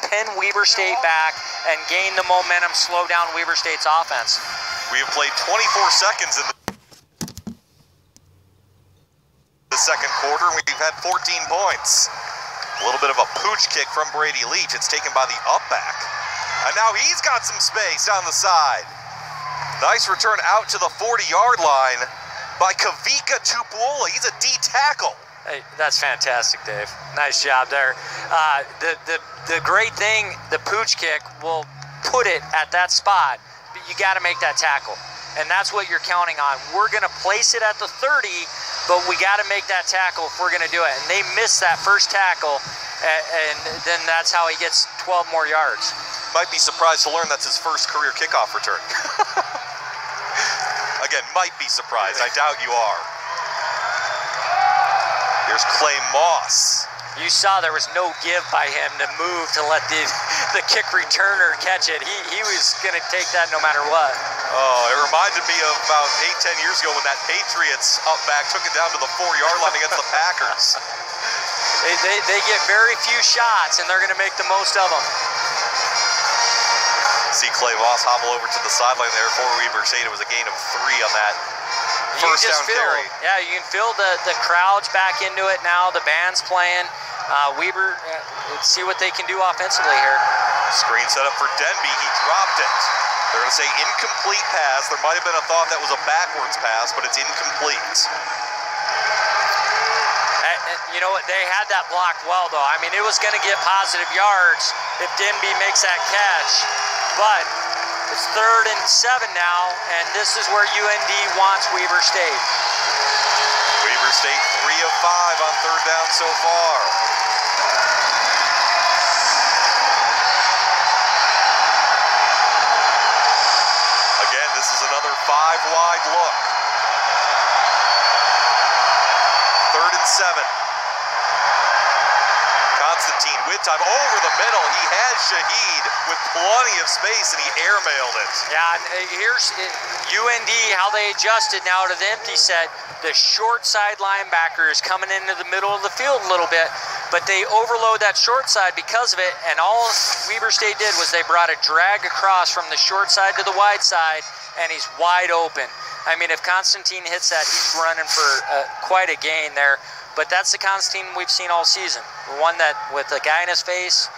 pin Weber State back and gain the momentum, slow down Weber State's offense. We have played 24 seconds in the second quarter, and we've had 14 points. A little bit of a pooch kick from Brady Leach. It's taken by the up back. And now he's got some space down the side. Nice return out to the 40-yard line by Kavika Tupuola. He's a D tackle. Hey, that's fantastic, Dave. Nice job there. The great thing, the pooch kick will put it at that spot. But you got to make that tackle. And that's what you're counting on. We're going to place it at the 30, but we got to make that tackle if we're going to do it. And they missed that first tackle, and then that's how he gets 12 more yards. Might be surprised to learn that's his first career kickoff return. Again, might be surprised. I doubt you are. Here's Clay Moss. You saw there was no give by him to move to let the kick returner catch it. He was going to take that no matter what. Oh, it reminded me of about 8-10 years ago when that Patriots up back took it down to the 4-yard line against the Packers. They get very few shots, and they're going to make the most of them. See Clay Moss hobble over to the sideline there for Weber State. It was a gain of 3 on that first down carry. Yeah, you can feel the crowd's back into it now. The band's playing. Weber, let's see what they can do offensively here. Screen set up for Denby. He dropped it. They're going to say incomplete pass. There might have been a thought that was a backwards pass, but it's incomplete. You know what? They had that blocked well, though. I mean, it was going to get positive yards if Denby makes that catch. But it's 3rd and 7 now, and this is where UND wants Weber State. Weber State 3 of 5 on 3rd down so far. Again, this is another 5-wide look. 3rd and 7. Constantine with time over the middle. He had Shaheed with plenty of space, and he airmailed it. Yeah, and here's UND, how they adjusted now to the empty set. The short side linebacker is coming into the middle of the field a little bit, but they overload that short side because of it, and all Weber State did was they brought a drag across from the short side to the wide side, and he's wide open. I mean, if Constantine hits that, he's running for quite a gain there. But that's the Constantine we've seen all season. One that, with a guy in his face,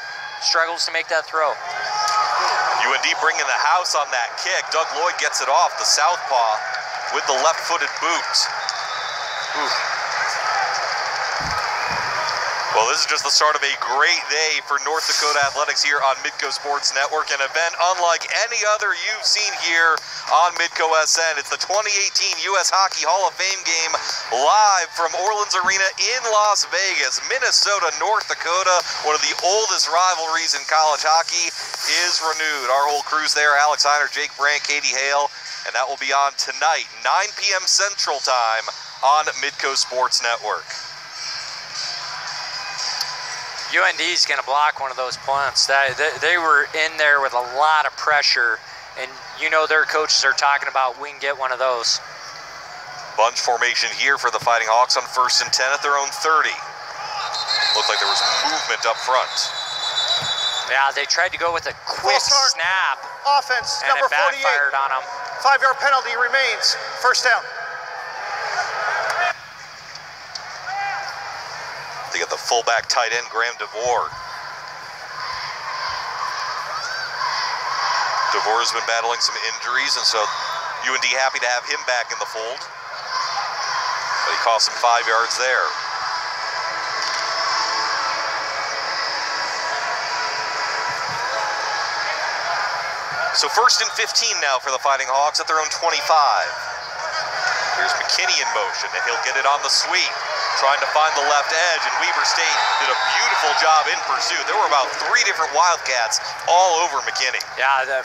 struggles to make that throw. UND bringing the house on that kick. Doug Lloyd gets it off, the southpaw, with the left-footed boot. Ooh. Well, this is just the start of a great day for North Dakota Athletics here on Midco Sports Network, an event unlike any other you've seen here on Midco SN. It's the 2018 U.S. Hockey Hall of Fame game live from Orleans Arena in Las Vegas. Minnesota, North Dakota, one of the oldest rivalries in college hockey, is renewed. Our whole crew's there, Alex Heiner, Jake Brandt, Katie Hale, and that will be on tonight, 9 p.m. Central Time on Midco Sports Network. UND's going to block one of those punts. They were in there with a lot of pressure, and you know their coaches are talking about we can get one of those. Bunch formation here for the Fighting Hawks on 1st and 10 at their own 30. Looked like there was movement up front. Yeah, they tried to go with a quick snap. Offense, and number 48. it backfired on them. 5-yard penalty remains. 1st down. They got the fullback tight end, Graham DeVore. DeVore has been battling some injuries, and so UND happy to have him back in the fold. But he cost him 5 yards there. So 1st and 15 now for the Fighting Hawks at their own 25. Here's McKinney in motion, and he'll get it on the sweep, trying to find the left edge, and Weber State did a beautiful job in pursuit. There were about 3 different Wildcats all over McKinney. Yeah, the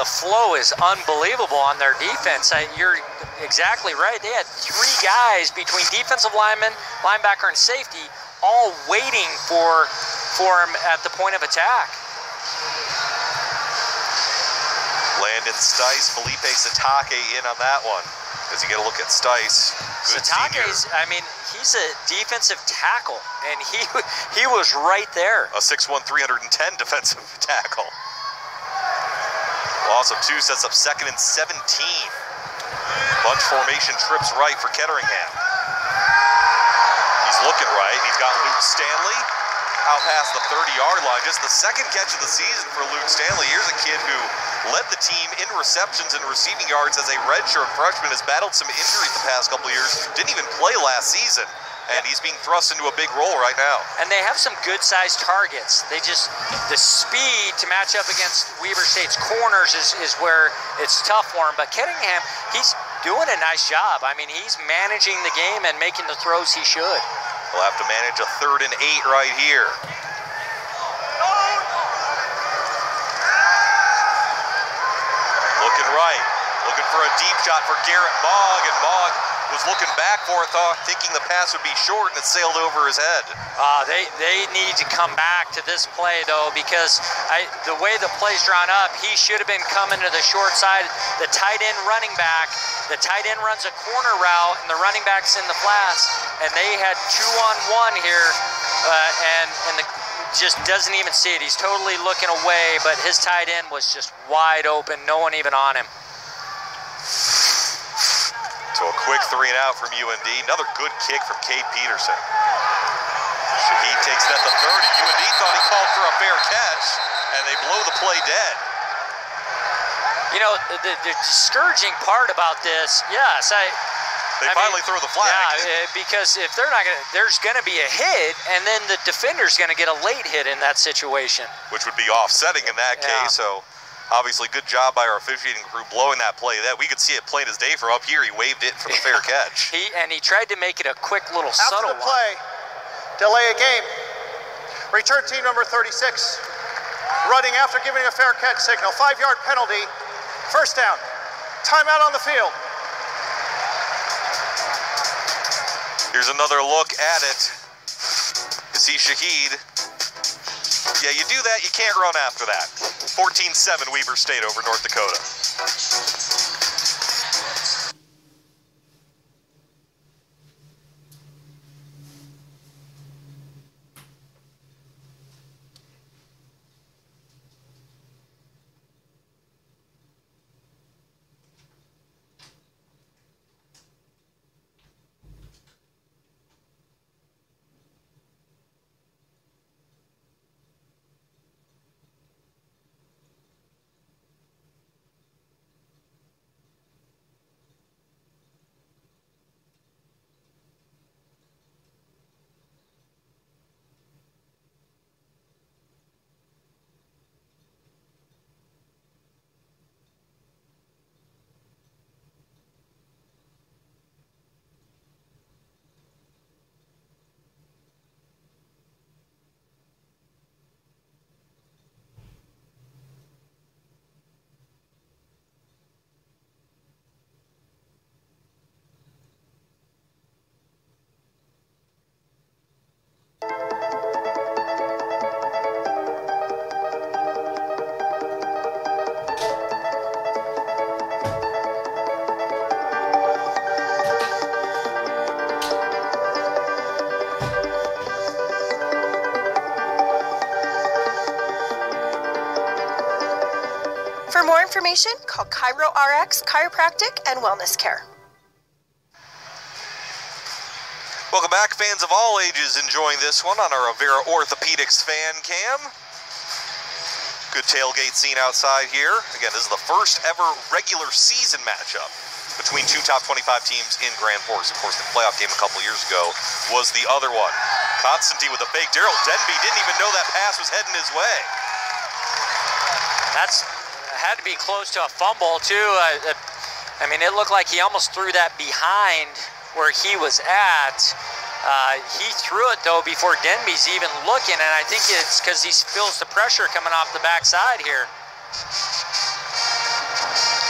flow is unbelievable on their defense. You're exactly right. They had 3 guys between defensive lineman, linebacker, and safety all waiting for him at the point of attack. Landon Stice, Felipe Satake in on that one. As you get a look at Stice, good Satake's, senior. I mean, he's a defensive tackle, and he was right there. A 6'1", 310 defensive tackle. Loss of 2 sets up 2nd and 17. Bunch formation trips right for Ketteringham. He's looking right. He's got Luke Stanley out past the 30-yard line. Just the 2nd catch of the season for Luke Stanley. Here's a kid who led the team in receptions and receiving yards as a redshirt freshman, has battled some injuries the past couple of years, didn't even play last season, and he's being thrust into a big role right now. And they have some good-sized targets. They just, the speed to match up against Weber State's corners is where it's tough for him. But Ketteringham, he's doing a nice job. I mean, he's managing the game and making the throws he should. He'll have to manage a 3rd and 8 right here. Looking right, looking for a deep shot for Garrett Mogg, and Mogg was looking back for it, thinking the pass would be short, and it sailed over his head. They need to come back to this play, though, because the way the play's drawn up, he should have been coming to the short side. The tight end running back, the tight end runs a corner route, and the running back's in the flats, and they had 2-on-1 here, and just doesn't even see it. He's totally looking away, but his tight end was just wide open, no one even on him. So a quick 3 and out from UND. Another good kick from Cade Peterson. Shahid takes it at the 30. UND thought he called for a fair catch, and they blow the play dead. You know, the discouraging part about this, yes, They finally throw the flag. Yeah, because if they're not gonna, there's gonna be a hit, and then the defender's gonna get a late hit in that situation. Which would be offsetting in that case, so obviously good job by our officiating crew blowing that play. That we could see it plain as day from up here. He waved it for the fair catch. He tried to make it a quick little subtle one. After the play, delay a game. Return team number 36. Running after giving a fair catch signal. 5-yard penalty. 1st down. Timeout on the field. Here's another look at it. You see Shahid. Yeah, you do that, you can't run after that. 14-7 Weber State over North Dakota. For more information, call ChiroRx Chiropractic and Wellness Care. Welcome back, fans of all ages enjoying this one on our Avera Orthopedics fan cam. Good tailgate scene outside here. Again, this is the first ever regular season matchup between 2 top 25 teams in Grand Forks. Of course, the playoff game a couple years ago was the other one. Constantine with a fake. Daryl Denby didn't even know that pass was heading his way. That's had to be close to a fumble, too. I mean, it looked like he almost threw that behind where he was at. He threw it, though, before Denby's even looking, and I think it's because he feels the pressure coming off the backside here.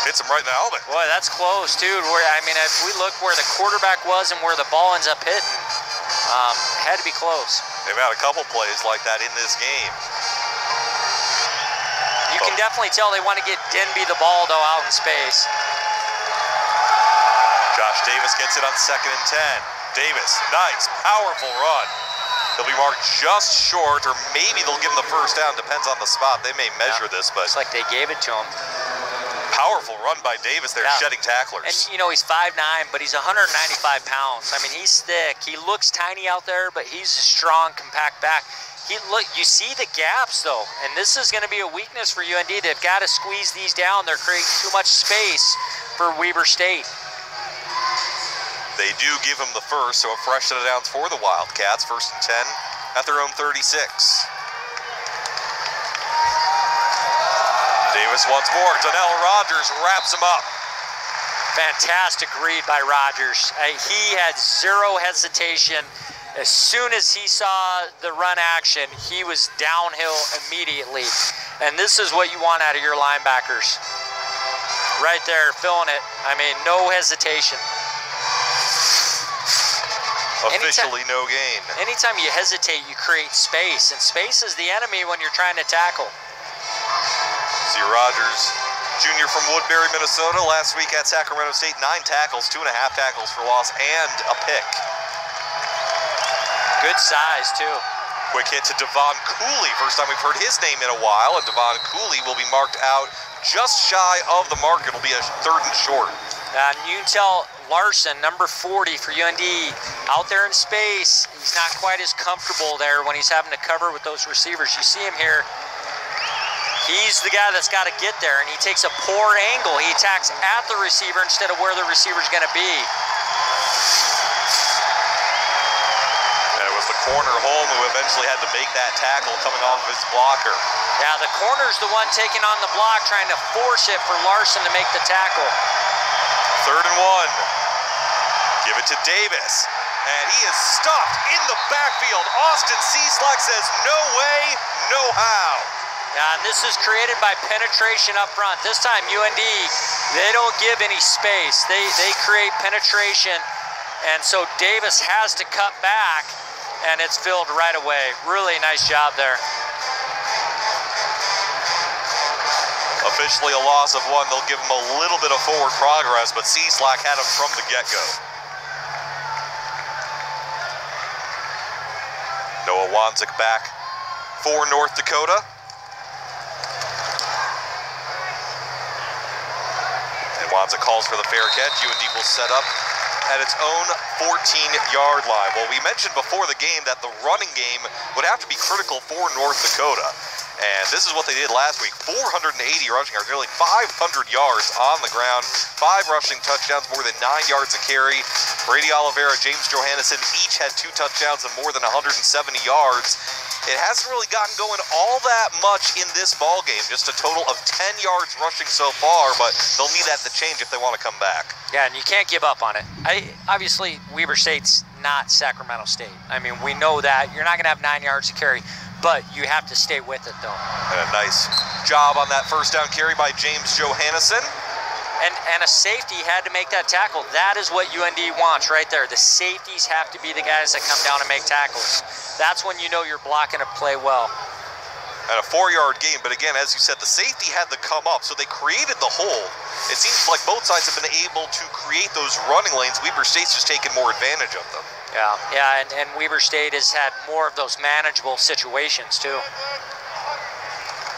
Hits him right in the helmet. Boy, that's close, too. I mean, if we look where the quarterback was and where the ball ends up hitting, had to be close. They've had a couple plays like that in this game. You can definitely tell they want to get Denby the ball, though, out in space. Josh Davis gets it on 2nd and 10. Davis, nice, powerful run. He'll be marked just short, or maybe they'll give him the first down. Depends on the spot. They may measure this, but looks like they gave it to him. Powerful run by Davis there, shedding tacklers. And, you know, he's 5'9", but he's 195 pounds. I mean, he's thick. He looks tiny out there, but he's a strong, compact back. You see the gaps, though, and this is going to be a weakness for UND. They've got to squeeze these down. They're creating too much space for Weber State. They do give him the first, so a fresh set of downs for the Wildcats. 1st and 10 at their own 36. Davis once more. Donnell Rogers wraps him up. Fantastic read by Rogers. He had zero hesitation. As soon as he saw the run action, he was downhill immediately. And this is what you want out of your linebackers. Right there, filling it. I mean, no hesitation. Officially no gain. Anytime you hesitate, you create space. And space is the enemy when you're trying to tackle. See Rogers, junior from Woodbury, Minnesota, last week at Sacramento State, 9 tackles, 2.5 tackles for loss, and a pick. Good size, too. Quick hit to Devon Cooley. First time we've heard his name in a while, and Devon Cooley will be marked out just shy of the mark. It'll be a 3rd and short. And you can tell Larson, number 40 for UND, out there in space. He's not quite as comfortable there when he's having to cover with those receivers. You see him here. He's the guy that's got to get there, and he takes a poor angle. He attacks at the receiver instead of where the receiver's going to be. And it was the corner Holm who eventually had to make that tackle coming off of his blocker. Yeah, the corner's the one taking on the block, trying to force it for Larson to make the tackle. 3rd and 1. Give it to Davis. And he is stopped in the backfield. Austin Cieslak says no way, no how. Yeah, and this is created by penetration up front. This time UND, they don't give any space. They create penetration, and so Davis has to cut back, and it's filled right away. Really nice job there. Officially a loss of 1. They'll give him a little bit of forward progress, but Cieslak had him from the get-go. Noah Wanzik back for North Dakota. And Wanzik calls for the fair catch. UND will set up at its own 14-yard line. Well, we mentioned before the game that the running game would have to be critical for North Dakota. And this is what they did last week. 480 rushing yards, nearly 500 yards on the ground. 5 rushing touchdowns, more than 9 yards a carry. Brady Oliveira, James Johannesson each had 2 touchdowns and more than 170 yards. It hasn't really gotten going all that much in this ball game. Just a total of 10 yards rushing so far, but they'll need that to change if they want to come back. Yeah, and you can't give up on it. Obviously, Weber State's not Sacramento State. I mean, we know that. You're not going to have 9 yards to carry, but you have to stay with it, though. And a nice job on that first down carry by James Johannesson. And a safety had to make that tackle. That is what UND wants right there. The safeties have to be the guys that come down and make tackles. That's when you know you're blocking a play well. And a 4-yard gain, but again, as you said, the safety had to come up, so they created the hole. It seems like both sides have been able to create those running lanes. Weber State's just taken more advantage of them. Yeah, and Weber State has had more of those manageable situations, too.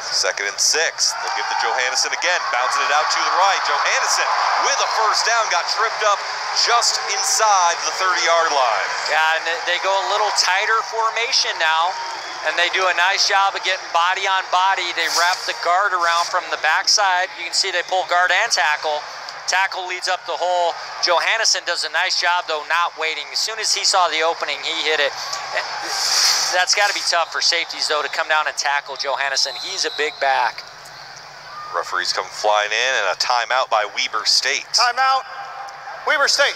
2nd and 6. They'll give to Johannesson again, bouncing it out to the right. Johannesson with a first down, got tripped up just inside the 30-yard line. Yeah, and they go a little tighter formation now, and they do a nice job of getting body on body. They wrap the guard around from the backside. You can see they pull guard and tackle. Tackle leads up the hole. Johannesson does a nice job, though, not waiting. As soon as he saw the opening, he hit it. That's got to be tough for safeties, though, to come down and tackle Johannesson. He's a big back. Referees come flying in, and a timeout by Weber State. Timeout, Weber State.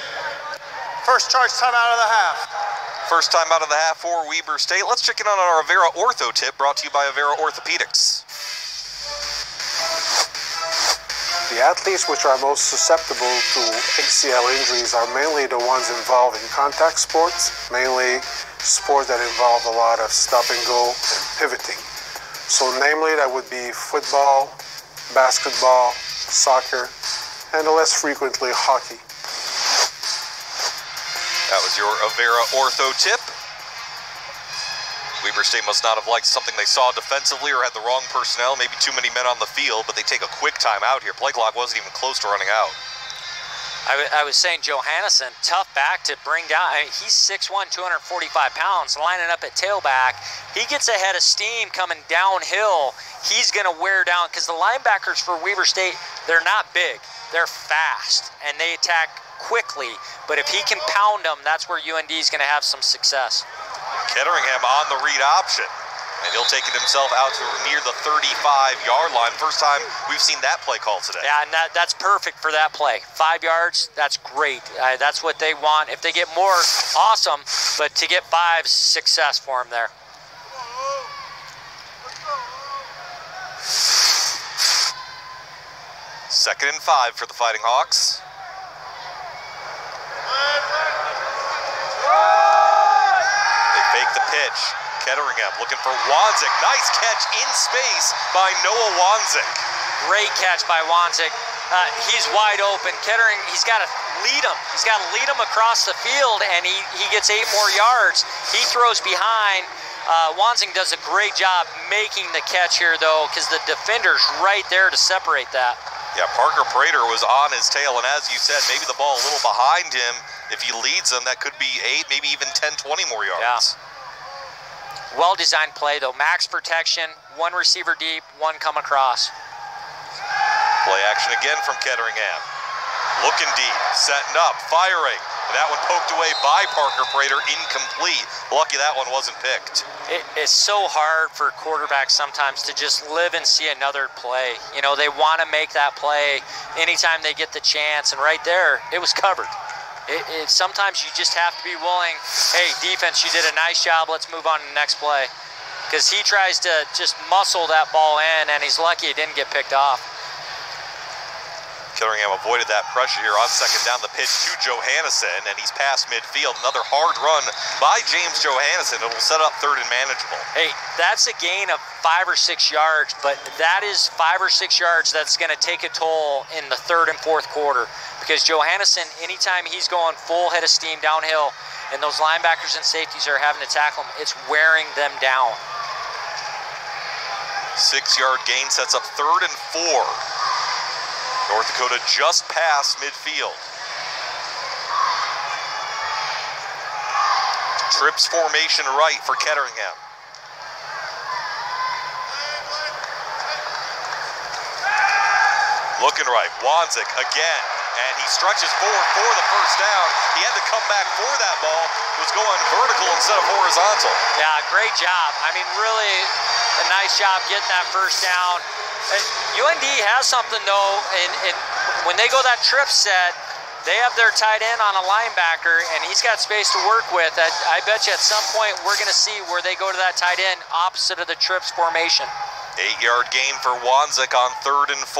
First charge timeout of the half. First time out of the half for Weber State. Let's check in on our Avera Ortho tip, brought to you by Avera Orthopedics. The athletes which are most susceptible to ACL injuries are mainly the ones involved in contact sports, mainly sports that involve a lot of stop and go and pivoting. So namely, that would be football, basketball, soccer, and less frequently hockey. That was There's your Avera ortho tip. Weber State must not have liked something they saw defensively or had the wrong personnel, maybe too many men on the field, but they take a quick time out here. Play clock wasn't even close to running out. I was saying Johannesson, tough back to bring down. I mean, he's 6'1", 245 pounds, lining up at tailback. He gets ahead of steam coming downhill. He's going to wear down, because the linebackers for Weber State, they're not big. They're fast, and they attack quickly. But if he can pound them, that's where UND is going to have some success. Ketteringham on the read option, and he'll take it himself out to near the 35-yard line. First time we've seen that play call today. Yeah, and that's perfect for that play. 5 yards, that's great. That's what they want. If they get more, awesome, but to get 5's success for him there. Second and 5 for the Fighting Hawks. Fake the pitch. Ketteringham looking for Wanzik. Nice catch in space by Noah Wanzik. Great catch by Wanzik. He's wide open. Kettering, he's got to lead him. He's got to lead him across the field, and he gets 8 more yards. He throws behind. Wanzik does a great job making the catch here, though, because the defender's right there to separate that. Yeah, Parker Prater was on his tail, and as you said, maybe the ball a little behind him. If he leads them, that could be 8, maybe even 10, 20 more yards. Yeah. Well-designed play, though. Max protection, 1 receiver deep, 1 come across. Play action again from Ketteringham. Looking deep, setting up, firing. And that one poked away by Parker Prater, incomplete. Lucky that one wasn't picked. It's so hard for quarterbacks sometimes to just live and see another play. You know, they want to make that play anytime they get the chance, and right there, it was covered. Sometimes you just have to be willing, hey, defense, you did a nice job, let's move on to the next play. Because he tries to just muscle that ball in, and he's lucky it didn't get picked off. Ketteringham avoided that pressure here on second down. The pitch to Johannesson, and he's past midfield. Another hard run by James Johannesson. It'll set up third and manageable. Hey, that's a gain of 5 or 6 yards, but that is 5 or 6 yards that's going to take a toll in the third and fourth quarter. Because Johannesson, anytime he's going full head of steam downhill, and those linebackers and safeties are having to tackle him, it's wearing them down. 6-yard gain sets up third and 4. North Dakota just past midfield. Trips formation right for Ketteringham. Looking right, Wanzik again, and he stretches forward for the first down. He had to come back for that ball. It was going vertical instead of horizontal. Yeah, great job. I mean, really a nice job getting that first down. UND has something, though, and when they go that trip set, they have their tight end on a linebacker, and he's got space to work with. I bet you at some point we're going to see where they go to that tight end opposite of the trips formation. 8-yard gain for Wanzik on third and 4.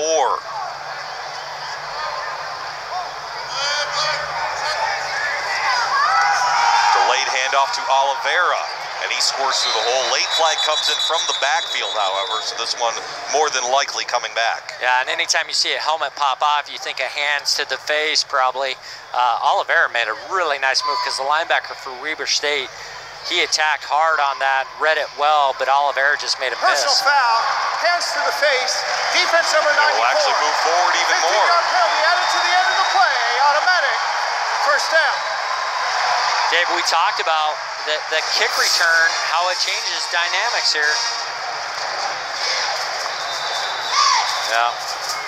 Delayed handoff to Oliveira, and he scores through the hole. Late flag comes in from the backfield, however, so this one more than likely coming back. Yeah, and anytime you see a helmet pop off, you think of hands to the face, probably. Oliveira made a really nice move because the linebacker for Weber State, he attacked hard on that, read it well, but Oliveira just made a miss. Personal foul, hands to the face, defense number 94. Will actually move forward even more. 15-yard penalty added to the end of the play, automatic, first down. Dave, we talked about the kick return, how it changes dynamics here. Yeah.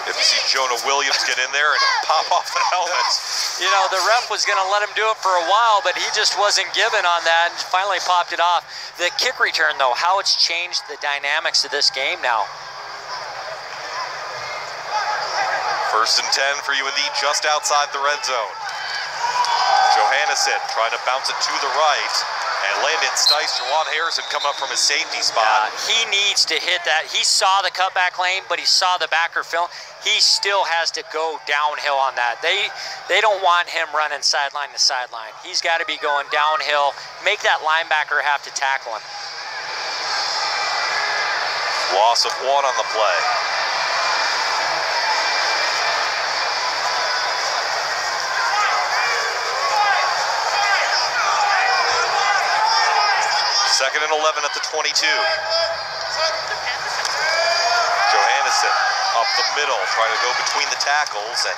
If you see Jonah Williams get in there and pop off the helmet. You know, the ref was going to let him do it for a while, but he just wasn't given on that and finally popped it off. The kick return, though, how it's changed the dynamics of this game now. First and 10 for UND just outside the red zone. Johannesson trying to bounce it to the right. And Landon Stice, Juwan Harrison come up from his safety spot. He needs to hit that. He saw the cutback lane, but he saw the backer film. He still has to go downhill on that. They don't want him running sideline to sideline. He's got to be going downhill, make that linebacker have to tackle him. Loss of 1 on the play. Second and 11 at the 22. Johannesson up the middle, trying to go between the tackles, and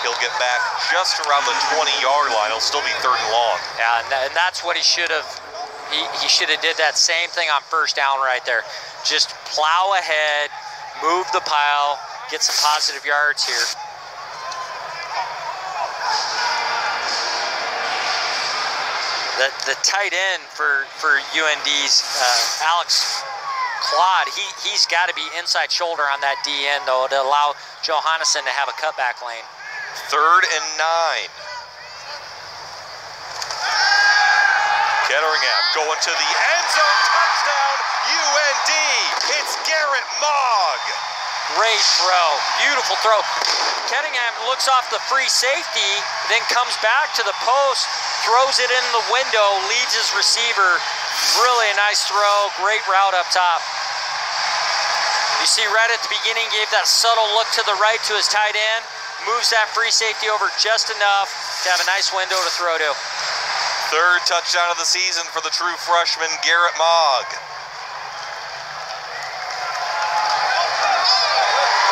he'll get back just around the 20-yard line. It'll still be 3rd and long. Yeah, and that's what he should have. He should have did that same thing on 1st down right there. Just plow ahead, move the pile, get some positive yards here. The tight end for UND's Alex Claude, he's got to be inside shoulder on that D end though to allow Johannesson to have a cutback lane. 3rd and 9. Ketteringham going to the end zone, touchdown UND. It's Garrett Mogg. Great throw, beautiful throw. Ketteringham looks off the free safety, then comes back to the post, throws it in the window, leads his receiver. Really a nice throw, great route up top. You see right at the beginning, gave that subtle look to the right to his tight end, moves that free safety over just enough to have a nice window to throw to. 3rd touchdown of the season for the true freshman, Garrett Mogg.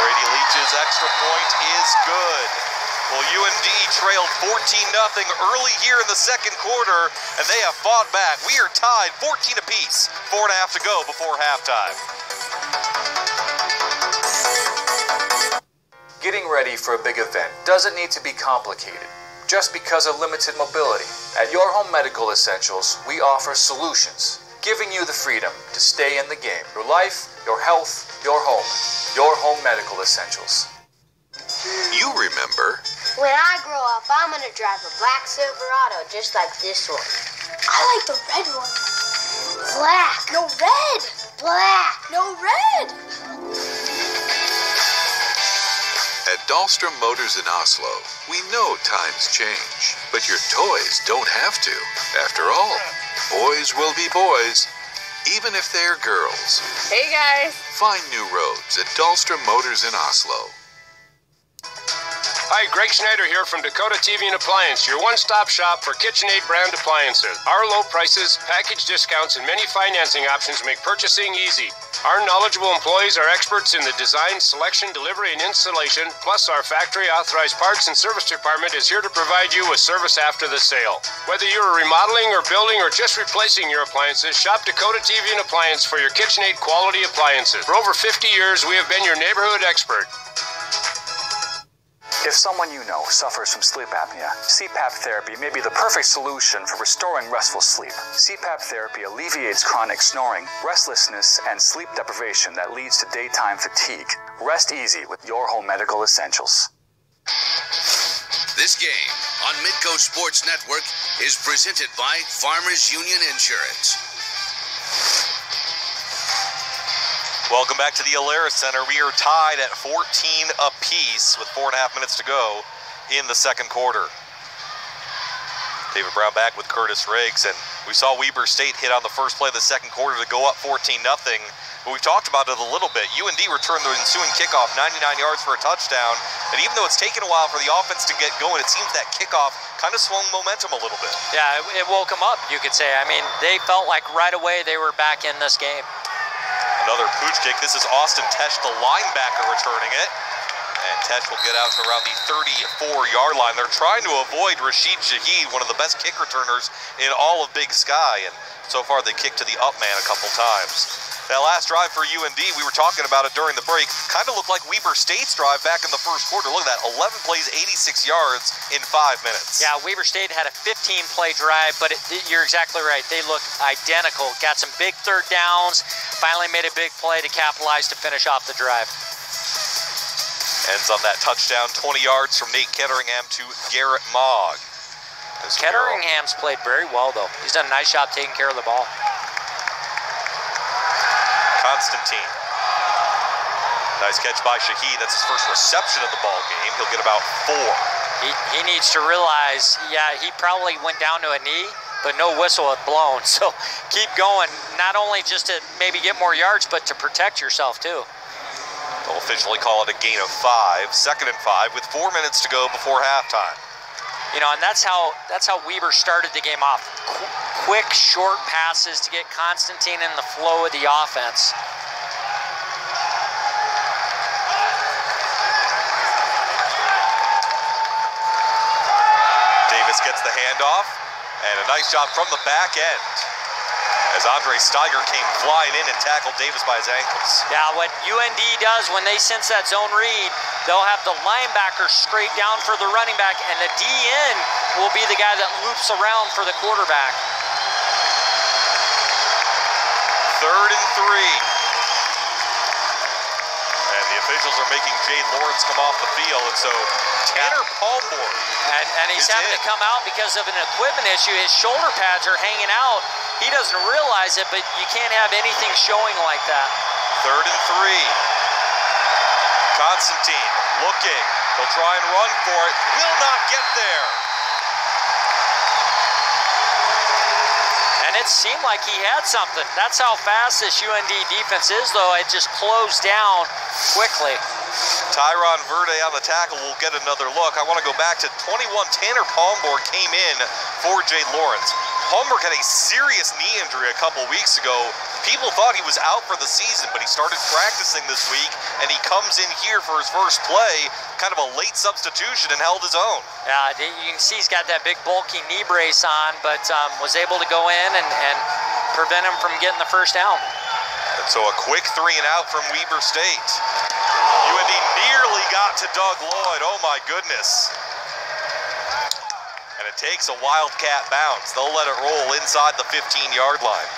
Brady Leach's extra point is good. Well, UND trailed 14-0 early here in the 2nd quarter, and they have fought back. We are tied 14 apiece, 4.5 to go before halftime. Getting ready for a big event doesn't need to be complicated just because of limited mobility. At Your Home Medical Essentials, we offer solutions, giving you the freedom to stay in the game. Your life, your health, your home. Your Home Medical Essentials. You remember? When I grow up, I'm gonna drive a black Silverado just like this one. I like the red one. Black. No, red. Black. No, red. At Dahlstrom Motors in Oslo, we know times change, but your toys don't have to. After all, boys will be boys, even if they're girls. Hey, guys. Find new roads at Dahlstrom Motors in Oslo. Hi, Greg Schneider here from Dakota TV and Appliance, your one-stop shop for KitchenAid brand appliances. Our low prices, package discounts, and many financing options make purchasing easy. Our knowledgeable employees are experts in the design, selection, delivery, and installation, plus our factory-authorized parts and service department is here to provide you with service after the sale. Whether you're remodeling or building or just replacing your appliances, shop Dakota TV and Appliance for your KitchenAid quality appliances. For over 50 years, we have been your neighborhood expert. If someone you know suffers from sleep apnea, CPAP therapy may be the perfect solution for restoring restful sleep. CPAP therapy alleviates chronic snoring, restlessness, and sleep deprivation that leads to daytime fatigue. Rest easy with Your Home Medical Essentials. This game on Midco Sports Network is presented by Farmers Union Insurance. Welcome back to the Alerus Center. We are tied at 14 apiece with 4.5 minutes to go in the 2nd quarter. David Brown back with Curtis Riggs, and we saw Weber State hit on the first play of the 2nd quarter to go up 14-0. But we've talked about it a little bit. UND returned the ensuing kickoff, 99 yards for a touchdown. And even though it's taken a while for the offense to get going, it seems that kickoff kind of swung momentum a little bit. Yeah, it woke them up, you could say. I mean, they felt like right away they were back in this game. Another pooch kick. This is Austin Tesh, the linebacker, returning it. And Tesh will get out to around the 34-yard line. They're trying to avoid Rashid Shaheed, one of the best kick returners in all of Big Sky. And so far, they kicked to the up man a couple times. That last drive for UND, we were talking about it during the break, kind of looked like Weber State's drive back in the 1st quarter. Look at that, 11 plays, 86 yards in 5 minutes. Yeah, Weber State had a 15-play drive, but you're exactly right. They look identical. Got some big 3rd downs, finally made a big play to capitalize to finish off the drive. Ends on that touchdown, 20 yards from Nate Ketteringham to Garrett Mogg. Ketteringham's played very well, though. He's done a nice job taking care of the ball. Constantine. Nice catch by Shaheed. That's his first reception of the ball game. He'll get about 4. He needs to realize, yeah, he probably went down to a knee, but no whistle had blown. So keep going, not only just to maybe get more yards, but to protect yourself too. They'll officially call it a gain of 5. 2nd and 5 with 4 minutes to go before halftime. You know, and that's how Weber started the game off. Quick, short passes to get Constantine in the flow of the offense. Davis gets the handoff, and a nice job from the back end as Andre Steiger came flying in and tackled Davis by his ankles. Yeah, what UND does when they sense that zone read, they'll have the linebacker straight down for the running back, and the DN will be the guy that loops around for the quarterback. 3rd and 3. And the officials are making Jade Lawrence come off the field, and so Tanner Palmore. And he's having to come out because of an equipment issue. His shoulder pads are hanging out. He doesn't realize it, but you can't have anything showing like that. 3rd and 3. Constantine looking. He'll try and run for it. Will not get there. And it seemed like he had something. That's how fast this UND defense is, though. It just closed down quickly. Tyron Verde on the tackle will get another look. I want to go back to 21. Tanner Palmore came in for Jade Lawrence. Palmore had a serious knee injury a couple weeks ago. People thought he was out for the season, but he started practicing this week, and he comes in here for his first play, kind of a late substitution, and held his own. Yeah, you can see he's got that big bulky knee brace on, but was able to go in and prevent him from getting the first down. And so a quick 3 and out from Weber State. UND nearly got to Doug Lloyd. Oh my goodness. And it takes a Wildcat bounce. They'll let it roll inside the 15-yard line.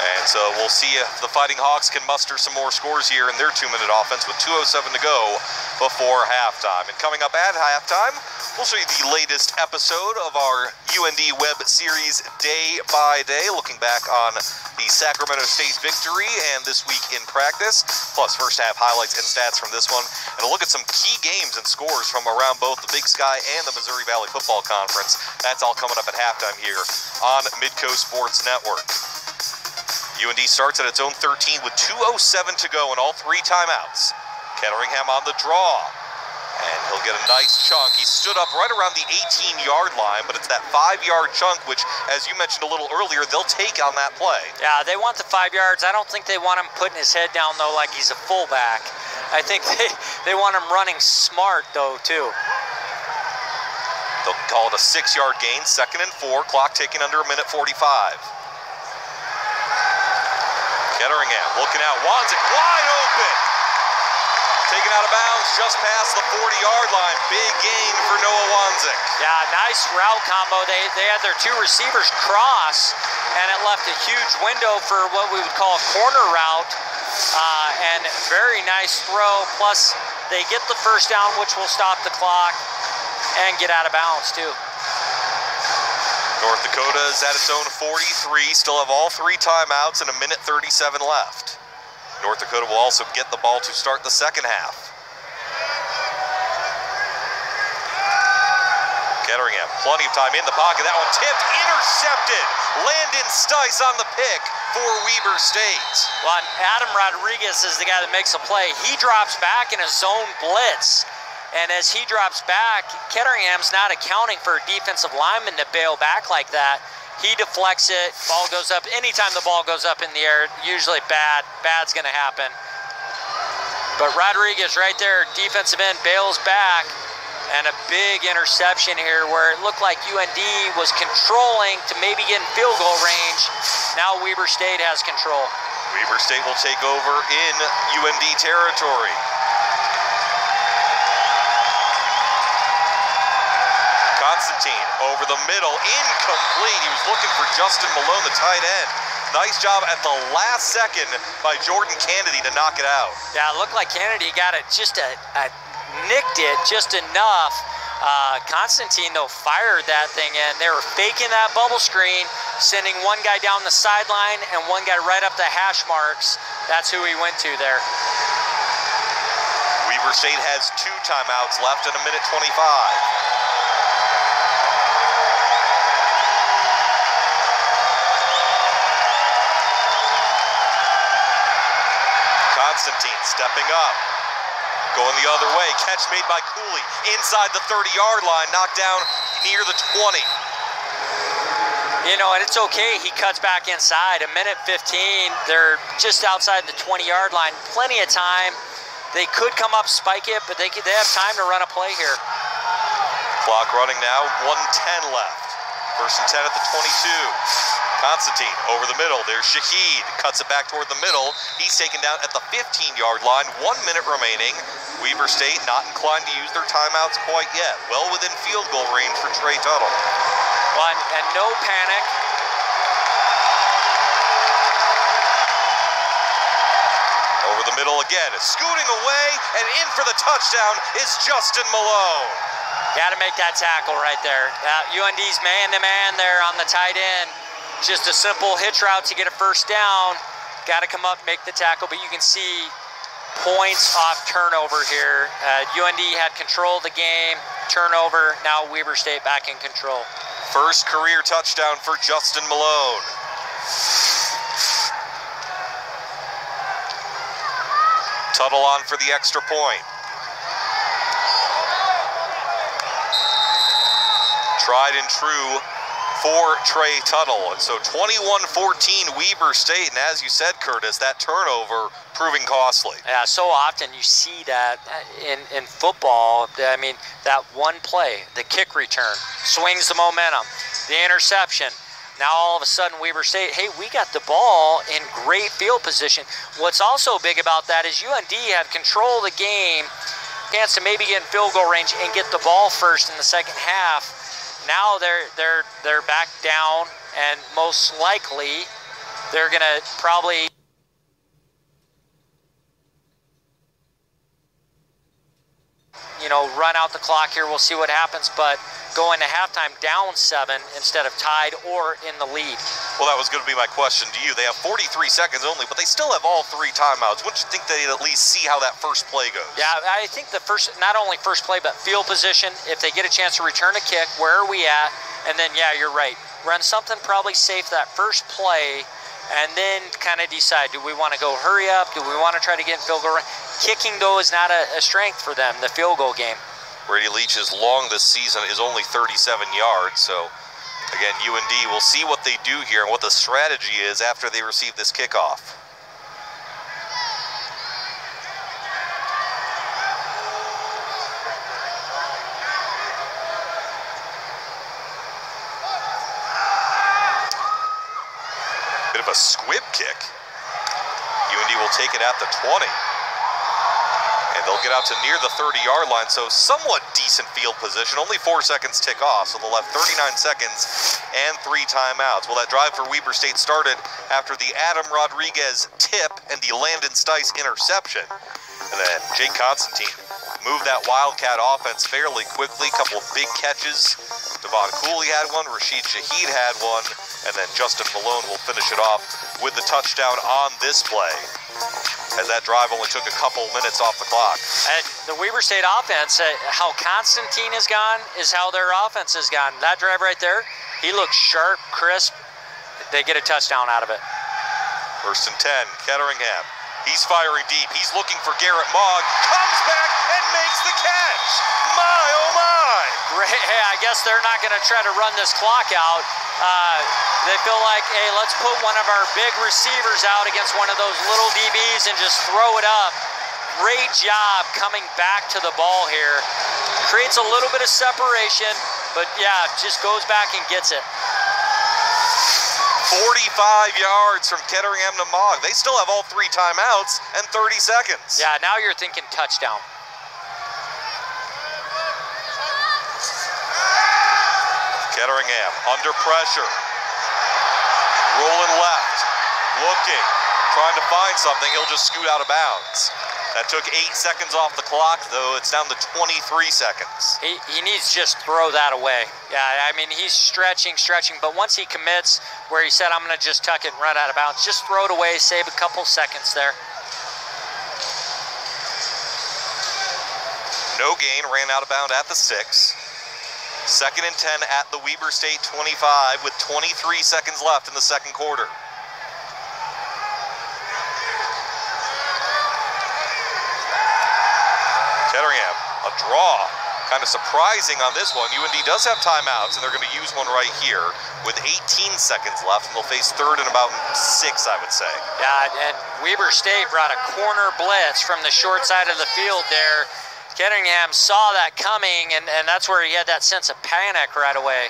And so we'll see if the Fighting Hawks can muster some more scores here in their 2-minute offense with 2:07 to go before halftime. And coming up at halftime, we'll show you the latest episode of our UND web series Day by Day, looking back on the Sacramento State victory and this week in practice, plus first half highlights and stats from this one, and a look at some key games and scores from around both the Big Sky and the Missouri Valley Football Conference. That's all coming up at halftime here on Midco Sports Network. UND starts at its own 13 with 2:07 to go and all 3 timeouts. Ketteringham on the draw. And he'll get a nice chunk. He stood up right around the 18-yard line, but it's that 5-yard chunk, which, as you mentioned a little earlier, they'll take on that play. Yeah, they want the 5 yards. I don't think they want him putting his head down, though, like he's a fullback. I think they want him running smart, though, too. They'll call it a 6-yard gain, 2nd and 4, clock ticking under 1:45. Ketteringham looking out, Wanzik wide open. Taken out of bounds just past the 40-yard line. Big gain for Noah Wanzik. Yeah, nice route combo. They had their 2 receivers cross, and it left a huge window for what we would call a corner route. And very nice throw. Plus, they get the first down, which will stop the clock and get out of bounds, too. North Dakota is at its own 43, still have all 3 timeouts and 1:37 left. North Dakota will also get the ball to start the second half. Ketteringham, plenty of time in the pocket. That one tipped, intercepted. Landon Stice on the pick for Weber State. Well, Adam Rodriguez is the guy that makes a play. He drops back in a zone blitz. And as he drops back, Ketteringham's not accounting for a defensive lineman to bail back like that. He deflects it, ball goes up. Anytime the ball goes up in the air, usually bad's gonna happen. But Rodriguez right there, defensive end, bails back, and a big interception here where it looked like UND was controlling to maybe get in field goal range. Now Weber State has control. Weber State will take over in UND territory. Constantine over the middle, incomplete. He was looking for Justin Malone, the tight end. Nice job at the last second by Jordan Kennedy to knock it out. Yeah, it looked like Kennedy got it nicked it just enough. Constantine, though, fired that thing in. They were faking that bubble screen, sending one guy down the sideline and one guy right up the hash marks. That's who he went to there. Weber State has 2 timeouts left in 1:25. Constantine stepping up. Going the other way, catch made by Cooley. Inside the 30-yard line, knocked down near the 20. You know, and it's okay, he cuts back inside. A minute 15, they're just outside the 20-yard line. Plenty of time. They could come up, spike it, but they have time to run a play here. Clock running now, 1:10 left. First and 10 at the 22. Constantine over the middle. There's Shahid. Cuts it back toward the middle. He's taken down at the 15-yard line. 1 minute remaining. Weber State not inclined to use their timeouts quite yet. Well within field goal range for Trey Tuttle. Well, and no panic. Over the middle again. Scooting away and in for the touchdown is Justin Malone. Got to make that tackle right there. UND's man-to-man there on the tight end. Just a simple hitch route to get a first down. Got to come up, make the tackle, but you can see points off turnover here. UND had control of the game, turnover, now Weber State back in control. First career touchdown for Justin Malone. Tuttle on for the extra point. Tried and true for Trey Tuttle. And so 21-14 Weber State. And as you said, Curtis, that turnover proving costly. Yeah, so often you see that in football. I mean, that one play, the kick return, swings the momentum, the interception. Now all of a sudden Weber State, hey, we got the ball in great field position. What's also big about that is UND had control of the game, chance to maybe get in field goal range and get the ball first in the second half. Now they're back down, and most likely they're gonna probably run out the clock here. We'll see what happens, but going to halftime down 7 instead of tied or in the lead. Well, that was going to be my question to you. They have 43 seconds only, but they still have all 3 timeouts. Wouldn't you think they'd at least see how that first play goes? Yeah, I think not only first play, but field position. If they get a chance to return a kick, where are we at? And then, yeah, you're right. Run something probably safe that first play, and then kind of decide, do we want to go hurry up? Do we want to try to get in field goal range? Kicking, though, is not a strength for them, the field goal game. Brady Leach's long this season is only 37 yards, so again, UND will see what they do here and what the strategy is after they receive this kickoff. Bit of a squib kick. UND will take it at the 20. And they'll get out to near the 30-yard line, so somewhat decent field position. Only 4 seconds tick off, so they'll have 39 seconds and 3 timeouts. Well, that drive for Weber State started after the Adam Rodriguez tip and the Landon Stice interception. And then Jake Constantine moved that Wildcat offense fairly quickly. Couple of big catches. Devon Cooley had one, Rashid Shahid had one, and then Justin Malone will finish it off with the touchdown on this play, as that drive only took a couple minutes off the clock. And the Weber State offense, how Constantine has gone is how their offense has gone. That drive right there, he looks sharp, crisp. They get a touchdown out of it. First and 10, Ketteringham. He's firing deep. He's looking for Garrett Mogg. Comes back and makes the catch. My, oh my. Great. Hey, I guess they're not going to try to run this clock out. They feel like, hey, let's put one of our big receivers out against one of those little DBs and just throw it up. Great job coming back to the ball here. Creates a little bit of separation, but yeah, just goes back and gets it. 45 yards from Ketteringham to Mogg. They still have all 3 timeouts and 30 seconds. Yeah, now you're thinking touchdown. Ketteringham under pressure. Rolling left. Looking. Trying to find something. He'll just scoot out of bounds. That took 8 seconds off the clock, though. It's down to 23 seconds. He needs to just throw that away. Yeah, I mean, he's stretching, but once he commits where he said, I'm going to just tuck it and run out of bounds, just throw it away, save a couple seconds there. No gain, ran out of bounds at the 6. Second and 10 at the Weber State 25 with 23 seconds left in the second quarter. a draw. Kind of surprising on this one. UND does have timeouts, and they're going to use one right here with 18 seconds left, and they'll face third in about 6, I would say. Yeah, and Weber State brought a corner blitz from the short side of the field there. Ketteringham saw that coming, and that's where he had that sense of panic right away.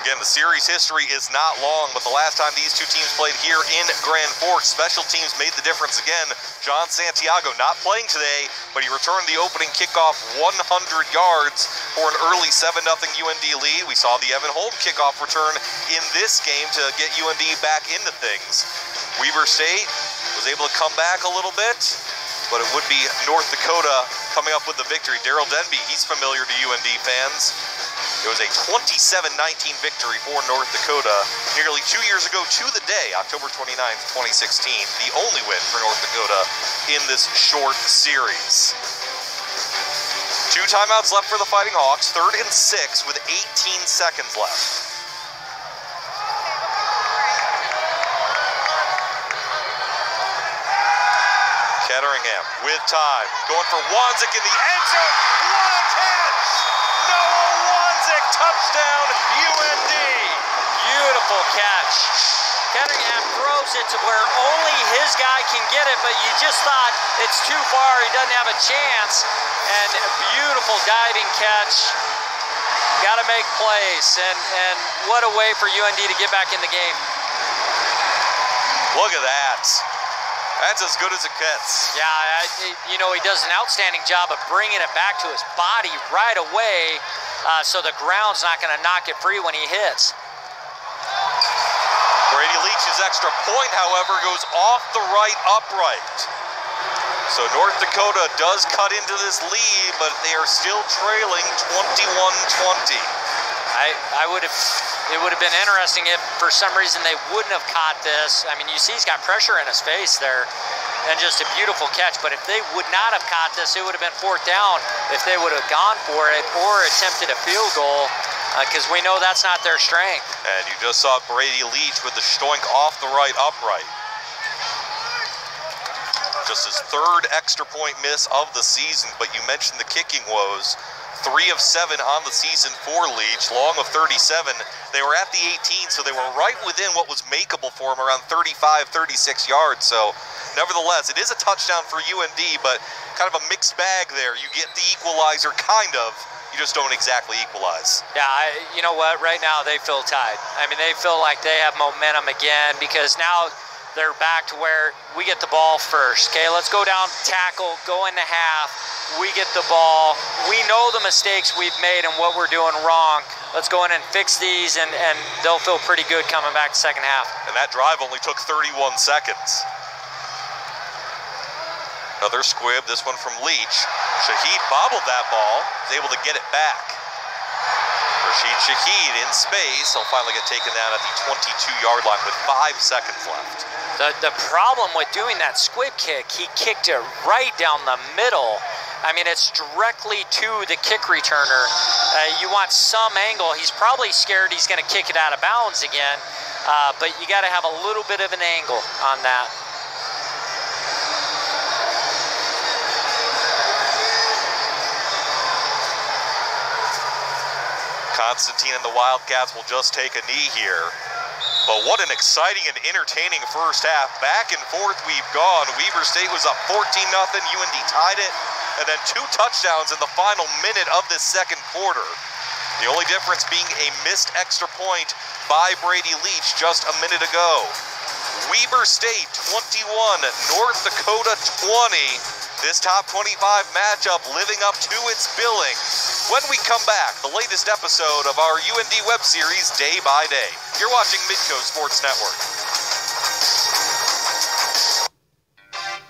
Again, the series history is not long, but the last time these two teams played here in Grand Forks, special teams made the difference again. John Santiago not playing today, but he returned the opening kickoff 100 yards for an early 7-0 UND lead. We saw the Evan Holm kickoff return in this game to get UND back into things. Weber State was able to come back a little bit, but it would be North Dakota coming up with the victory. Daryl Denby, he's familiar to UND fans. It was a 27-19 victory for North Dakota nearly 2 years ago to the day, October 29th, 2016. The only win for North Dakota in this short series. 2 timeouts left for the Fighting Hawks, 3rd and 6 with 18 seconds left. Ketteringham with time, going for Wanzik in the end zone. What a catch! Noah Wanzik, touchdown UND. Beautiful catch. Ketteringham throws it to where only his guy can get it, but you just thought it's too far, he doesn't have a chance. And a beautiful diving catch. Got to make plays, and what a way for UND to get back in the game. Look at that. That's as good as it gets. Yeah, you know, he does an outstanding job of bringing it back to his body right away, so the ground's not going to knock it free when he hits. Brady Leach's extra point, however, goes off the right upright. So North Dakota does cut into this lead, but they are still trailing 21-20. It would have been interesting if for some reason they wouldn't have caught this. I mean, you see he's got pressure in his face there, and just a beautiful catch. But if they would not have caught this, it would have been 4th down if they would have gone for it or attempted a field goal, because we know that's not their strength. And you just saw Brady Leach with the stoink off the right upright. Just his 3rd extra point miss of the season, but you mentioned the kicking woes. 3 of 7 on the season for Leach, long of 37. They were at the 18, so they were right within what was makeable for him, around 35, 36 yards. So nevertheless, it is a touchdown for UND, but kind of a mixed bag there. You get the equalizer, kind of. You just don't exactly equalize. Yeah, you know what? Right now they feel tied. I mean, they feel like they have momentum again, because now they're back to where we get the ball first. Okay, let's go down, tackle, go into half. We get the ball. We know the mistakes we've made and what we're doing wrong. Let's go in and fix these, and they'll feel pretty good coming back second half. And that drive only took 31 seconds. Another squib, this one from Leach. Shaheed bobbled that ball, was able to get it back. Rashid Shaheed in space. He'll finally get taken down at the 22-yard line with 5 seconds left. The problem with doing that squib kick, he kicked it right down the middle. I mean, it's directly to the kick returner. You want some angle. He's probably scared he's going to kick it out of bounds again, but you got to have a little bit of an angle on that. Constantine and the Wildcats will just take a knee here. But what an exciting and entertaining first half. Back and forth we've gone. Weber State was up 14-0. UND tied it. And then 2 touchdowns in the final minute of this second quarter. The only difference being a missed extra point by Brady Leach just a minute ago. Weber State 21, North Dakota 20. This top 25 matchup living up to its billing. When we come back, the latest episode of our UND web series, Day by Day. You're watching Midco Sports Network.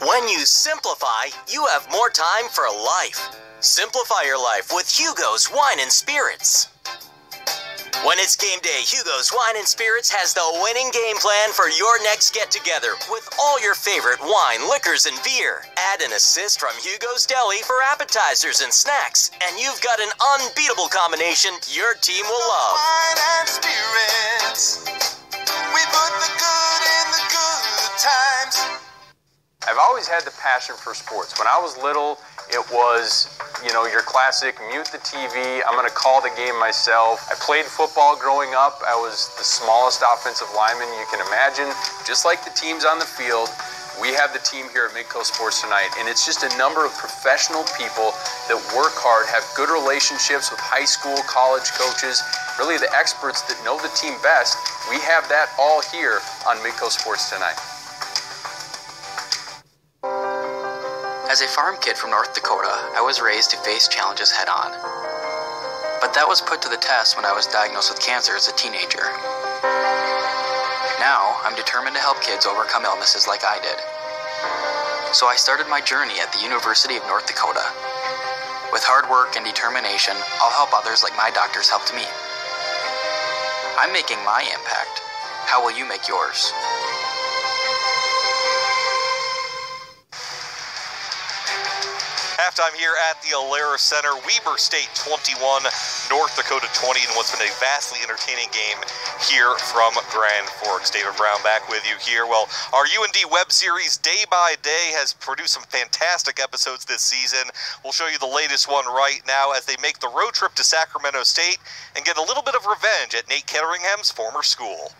When you simplify, you have more time for life. Simplify your life with Hugo's Wine and Spirits. When it's game day, Hugo's Wine and Spirits has the winning game plan for your next get-together with all your favorite wine, liquors, and beer. Add an assist from Hugo's Deli for appetizers and snacks, and you've got an unbeatable combination your team will love. Wine and Spirits, we put the good in the good times. I've always had the passion for sports. When I was little, It was, your classic mute the TV, I'm going to call the game myself. I played football growing up. I was the smallest offensive lineman you can imagine. Just like the teams on the field, we have the team here at Midco Sports Tonight, and it's just a number of professional people that work hard, have good relationships with high school, college coaches, really the experts that know the team best. We have that all here on Midco Sports Tonight. As a farm kid from North Dakota, I was raised to face challenges head-on. But that was put to the test when I was diagnosed with cancer as a teenager. Now, I'm determined to help kids overcome illnesses like I did. So I started my journey at the University of North Dakota. With hard work and determination, I'll help others like my doctors helped me. I'm making my impact. How will you make yours? Halftime here at the Alara Center. Weber State 21, North Dakota 20, and what's been a vastly entertaining game here from Grand Forks. David Brown back with you here. Well, our UND web series Day by Day has produced some fantastic episodes this season. We'll show you the latest one right now as they make the road trip to Sacramento State and get a little bit of revenge at Nate Ketteringham's former school.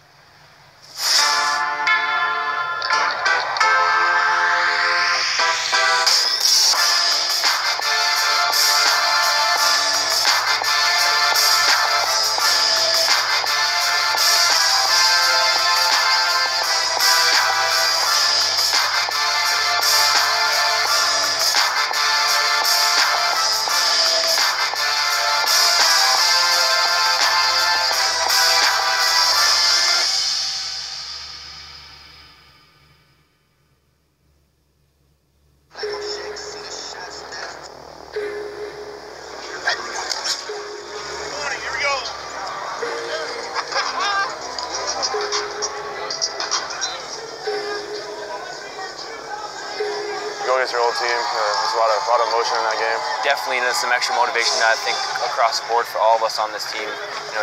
Your old team. There's a lot of emotion in that game. Definitely some extra motivation that I think across the board for all of us on this team.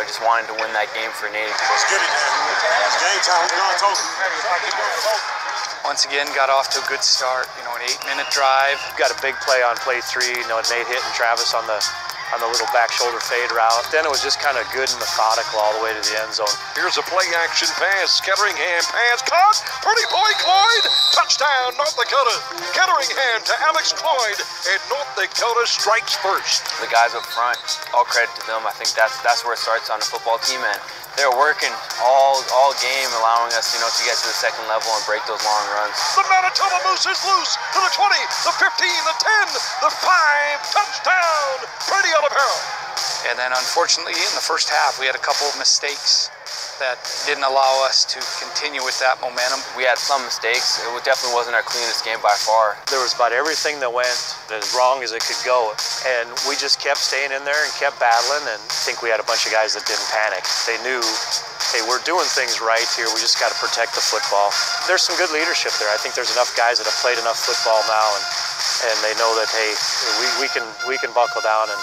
Just wanting to win that game for Nate. Let's get it, man. It's game time. We're going to Once again, got off to a good start. An 8-minute drive. Got a big play on play 3. Nate hitting Travis on the little back shoulder fade route. Then it was just kind of good and methodical all the way to the end zone. Here's a play action pass. Ketteringhamn pass caught. Pretty boy Cloyd. Touchdown, North Dakota. Ketteringhamn to Alex Cloyd, and North Dakota strikes first. The guys up front, all credit to them. I think that's where it starts on a football team, and they're working all game, allowing us, to get to the second level and break those long runs. The Manitoba Moose is loose to the 20, the 15, the 10, the 5. Touchdown, Brady Olivero. And then unfortunately in the first half we had a couple of mistakes that didn't allow us to continue with that momentum. We had some mistakes. It definitely wasn't our cleanest game by far. There was about everything that went as wrong as it could go, and we just kept staying in there and kept battling, and I think we had a bunch of guys that didn't panic. They knew, hey, we're doing things right here. We just got to protect the football. There's some good leadership there. I think there's enough guys that have played enough football now, and they know that, hey, we can buckle down and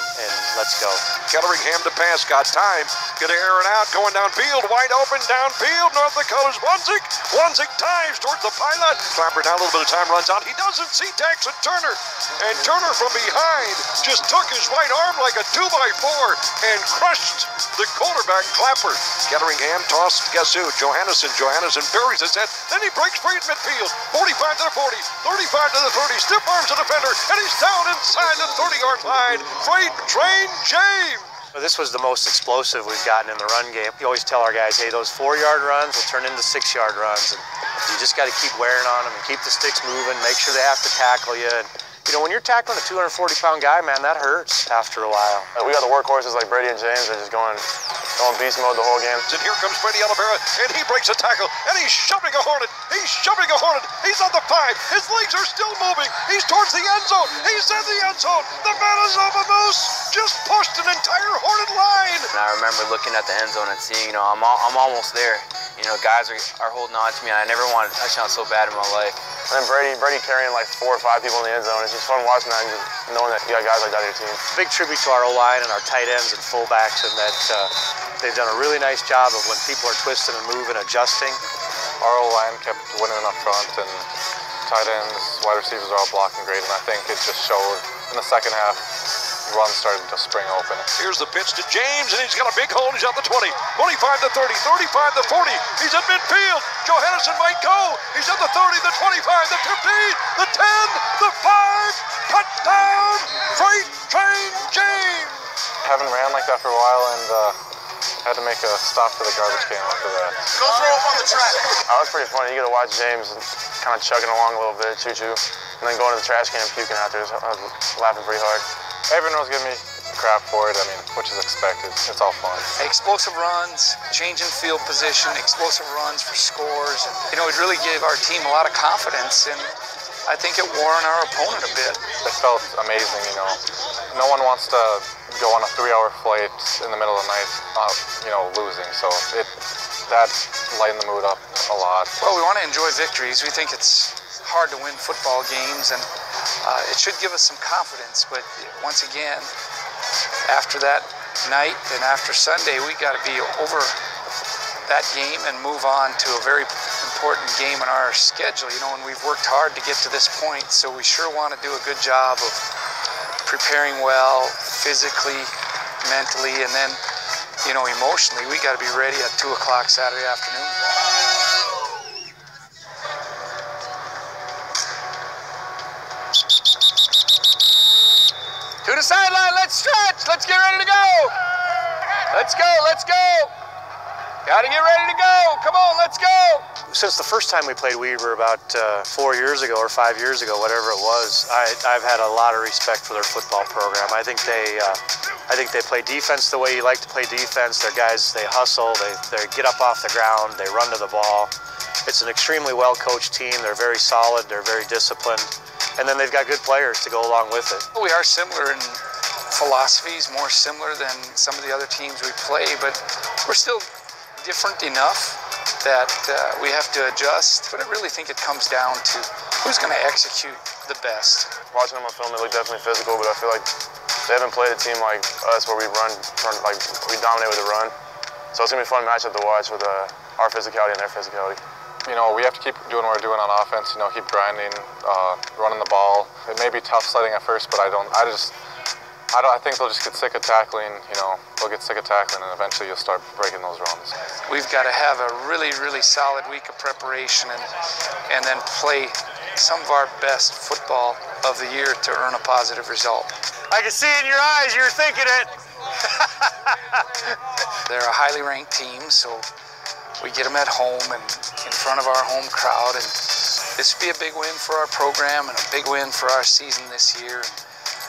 let's go. Ketteringhamn to pass, got time. Gonna air it out, going downfield, wide open downfield. North Dakota's Wanzik. Wanzik dives towards the pilot. Clapper down a little bit of time, runs out. He doesn't see Daxon Turner. And Turner from behind just took his right arm like a 2x4 and crushed the quarterback Clapper. Ketteringhamn tossed, guess who? Johannesson. Johannesson buries his head. Then he breaks free at midfield. 45 to the 40, 35 to the 30. Stiff arms the defender, and he's down inside the 30-yard line. Freight Train James. This was the most explosive we've gotten in the run game. We always tell our guys, hey, those 4-yard runs will turn into 6-yard runs. And you just got to keep wearing on them and keep the sticks moving, make sure they have to tackle you. And, when you're tackling a 240-pound guy, man, that hurts after a while. We got the workhorses like Brady and James. They're just going beast mode the whole game. And here comes Brady Olivera, and he breaks a tackle, and he's shoving a Hornet. He's shoving a Hornet. He's on the 5. His legs are still moving. He's towards the end zone. He's in the end zone. The Manitoba Moose just pushed an entire Hornet line. And I remember looking at the end zone and seeing, I'm almost there. Guys are holding on to me. I never wanted a touchdown so bad in my life. And then Brady carrying like 4 or 5 people in the end zone. It's just fun watching that and just knowing that you got guys like that on your team. Big tribute to our O-line and our tight ends and fullbacks, and that they've done a really nice job of when people are twisting and moving, adjusting. Our O-line kept winning up front, and tight ends, wide receivers are all blocking great, and I think it just showed in the second half, runs started to spring open. Here's the pitch to James, and he's got a big hole. He's at the 20, 25 to 30, 35 to 40. He's at midfield. Johannesson might go. He's at the 30, the 25, the 15, the 10, the 5. Touchdown, Freight Train James. Haven't ran like that for a while, and had to make a stop to the garbage can after that. Go throw up on the track. That was pretty funny. You get to watch James kind of chugging along a little bit, choo-choo, and then going to the trash can and puking out there. I was laughing pretty hard. Everyone was giving me crap for it, I mean, which is expected. It's all fun. Explosive runs, change in field position, explosive runs for scores. And, you know, it really gave our team a lot of confidence, and I think it wore on our opponent a bit. It felt amazing, you know. No one wants to go on a 3-hour flight in the middle of the night, you know, losing. So that lightened the mood up a lot. Well, we want to enjoy victories. We think it's hard to win football games, and it should give us some confidence. But once again, after that night and after Sunday, we got to be over that game and move on to a very important game in our schedule. You know, and we've worked hard to get to this point, so we sure want to do a good job of preparing well, physically, mentally, and then, you know, emotionally. We got to be ready at 2 o'clock Saturday afternoon. To the sideline, let's stretch. Let's get ready to go. Let's go, let's go. Gotta get ready to go. Come on, let's go. Since the first time we played Weber about 4 years ago or 5 years ago, whatever it was, I've had a lot of respect for their football program. I think they play defense the way you like to play defense. They're guys, they hustle, they get up off the ground, they run to the ball. It's an extremely well-coached team. They're very solid, they're very disciplined, and then they've got good players to go along with it. We are similar in philosophies, more similar than some of the other teams we play, but we're still different enough that we have to adjust. But I really think it comes down to who's going to execute the best. Watching them on film, they look definitely physical, but I feel like they haven't played a team like us where we like we dominate with the run. So it's going to be a fun matchup to watch with our physicality and their physicality. You know, we have to keep doing what we're doing on offense, you know, keep grinding, running the ball. It may be tough sledding at first, but I think they'll just get sick of tackling, you know, they'll get sick of tackling, and eventually you'll start breaking those runs. We've got to have a really, really solid week of preparation and then play some of our best football of the year to earn a positive result. I can see in your eyes you're thinking it. They're a highly ranked team, so we get them at home and in front of our home crowd, and this would be a big win for our program and a big win for our season this year.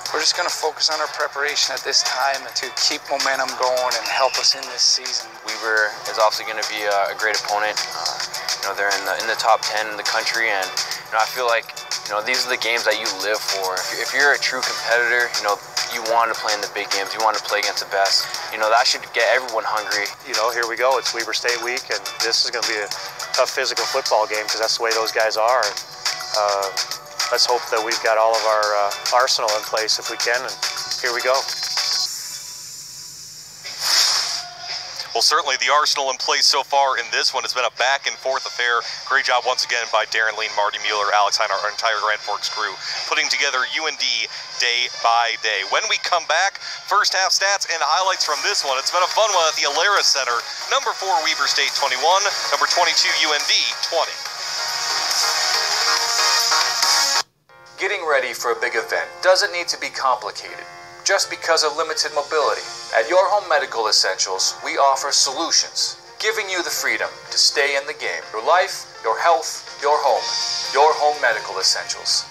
We're just going to focus on our preparation at this time and to keep momentum going and help us in this season. Weber is obviously going to be a great opponent. You know, they're in the top 10 in the country, and you know, I feel like, you know, these are the games that you live for. If you're a true competitor, you know, you want to play in the big games. You want to play against the best. You know, that should get everyone hungry. You know, here we go. It's Weber State week, and this is going to be a tough physical football game because that's the way those guys are. Let's hope that we've got all of our arsenal in place if we can, and here we go. Well, certainly the arsenal in place so far in this one has been a back-and-forth affair. Great job once again by Darren Lean, Marty Mueller, Alex Heiner, our entire Grand Forks crew, putting together UND day by day. When we come back, first half stats and highlights from this one. It's been a fun one at the Alara Center. Number 4, Weber State 21, number 22, UND 20. Getting ready for a big event doesn't need to be complicated. Just because of limited mobility. At Your Home Medical Essentials, we offer solutions, giving you the freedom to stay in the game. Your life, your health, your home. Your Home Medical Essentials.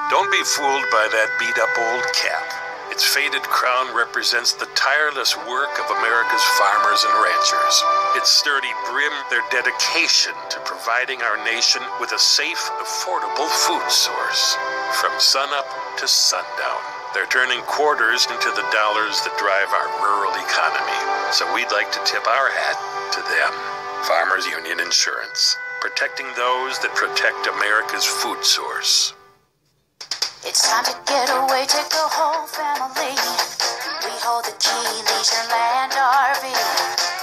Don't be fooled by that beat-up old cap. Its faded crown represents the tireless work of America's farmers and ranchers. Its sturdy brim, their dedication to providing our nation with a safe, affordable food source. From sunup to sundown, they're turning quarters into the dollars that drive our rural economy. So we'd like to tip our hat to them. Farmers Union Insurance, protecting those that protect America's food source. It's time to get away, take the whole family. We hold the key, Leisureland RV.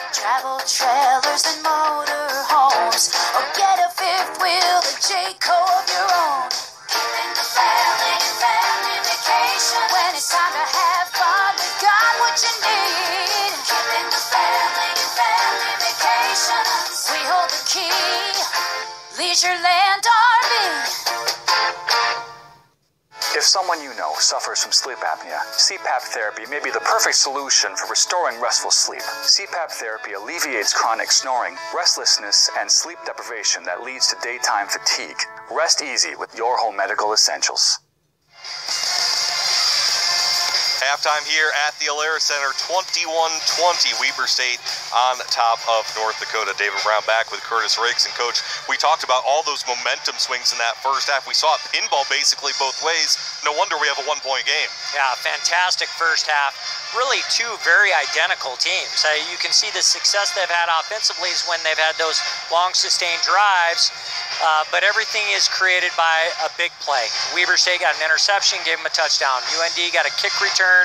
Travel trailers and motor homes. Or get a fifth wheel, the Jayco of your own. Keeping the family vacation. Leisureland RV. If someone you know suffers from sleep apnea, CPAP therapy may be the perfect solution for restoring restful sleep. CPAP therapy alleviates chronic snoring, restlessness, and sleep deprivation that leads to daytime fatigue. Rest easy with Your Home Medical Essentials. Halftime here at the Alara Center, 21-20, Weber State on top of North Dakota. David Brown back with Curtis Riggs. And Coach, we talked about all those momentum swings in that first half. We saw it pinball basically both ways. No wonder we have a one-point game. Yeah, fantastic first half. Really two very identical teams. You can see the success they've had offensively is when they've had those long sustained drives, but everything is created by a big play. Weber State got an interception, gave them a touchdown. UND got a kick return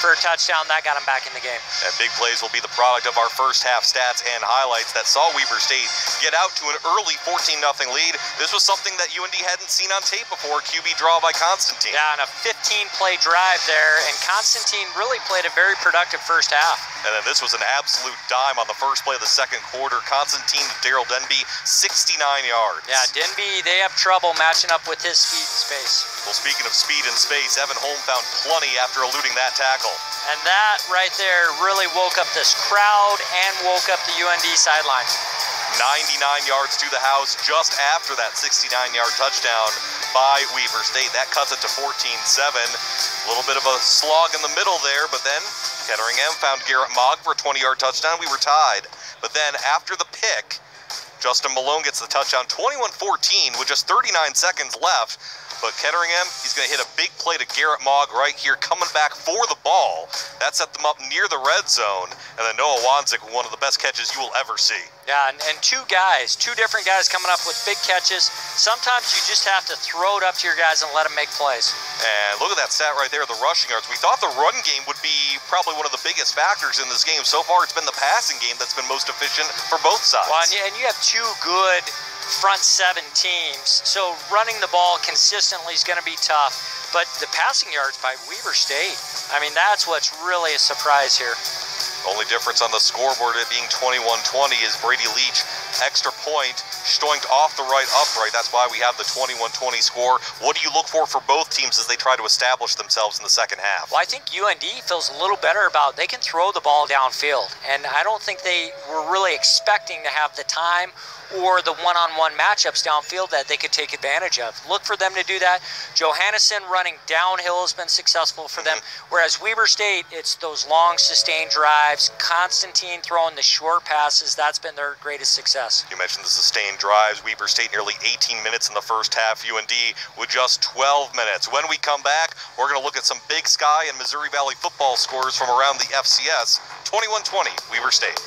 for a touchdown. That got them back in the game. And big plays will be the product of our first half stats and highlights that saw Weber State get out to an early 14-0 lead. This was something that UND hadn't seen on tape before. QB draw by Constantine. Yeah, and a 15-play drive there, and Constantine really played a very productive first half. And then this was an absolute dime on the first play of the second quarter. Constantine to Daryl Denby, 69 yards. Yeah, Denby, they have trouble matching up with his speed and space. Well, speaking of speed and space, Evan Holm found plenty after eluding that tackle. And that right there really woke up this crowd and woke up the UND sideline. 99 yards to the house just after that 69-yard touchdown by Weber State. That cuts it to 14-7. A little bit of a slog in the middle there, but then Kettering M found Garrett Mogg for a 20-yard touchdown. We were tied. But then after the pick, Justin Malone gets the touchdown, 21-14 with just 39 seconds left. But Kettering M, he's going to hit a big play to Garrett Mogg right here, coming back for the ball. That set them up near the red zone. And then Noah Wanzik, one of the best catches you will ever see. Yeah, and two different guys coming up with big catches. Sometimes you just have to throw it up to your guys and let them make plays. And look at that stat right there, the rushing yards. We thought the run game would be probably one of the biggest factors in this game. So far, it's been the passing game that's been most efficient for both sides. Well, and you have two good front seven teams, so running the ball consistently is going to be tough. But the passing yards by Weber State, I mean, that's what's really a surprise here. Only difference on the scoreboard, it being 21-20, is Brady Leach, extra point, stoinked off the right upright. That's why we have the 21-20 score. What do you look for both teams as they try to establish themselves in the second half? Well, I think UND feels a little better about they can throw the ball downfield, and I don't think they were really expecting to have the time or the one-on-one matchups downfield that they could take advantage of. Look for them to do that. Johannesson running downhill has been successful for them, whereas Weber State, it's those long sustained drives. Constantine throwing the short passes, that's been their greatest success. You mentioned the sustained drives. Weber State nearly 18 minutes in the first half, UND with just 12 minutes. When we come back, we're going to look at some Big Sky and Missouri Valley football scores from around the FCS. 21-20, Weber State.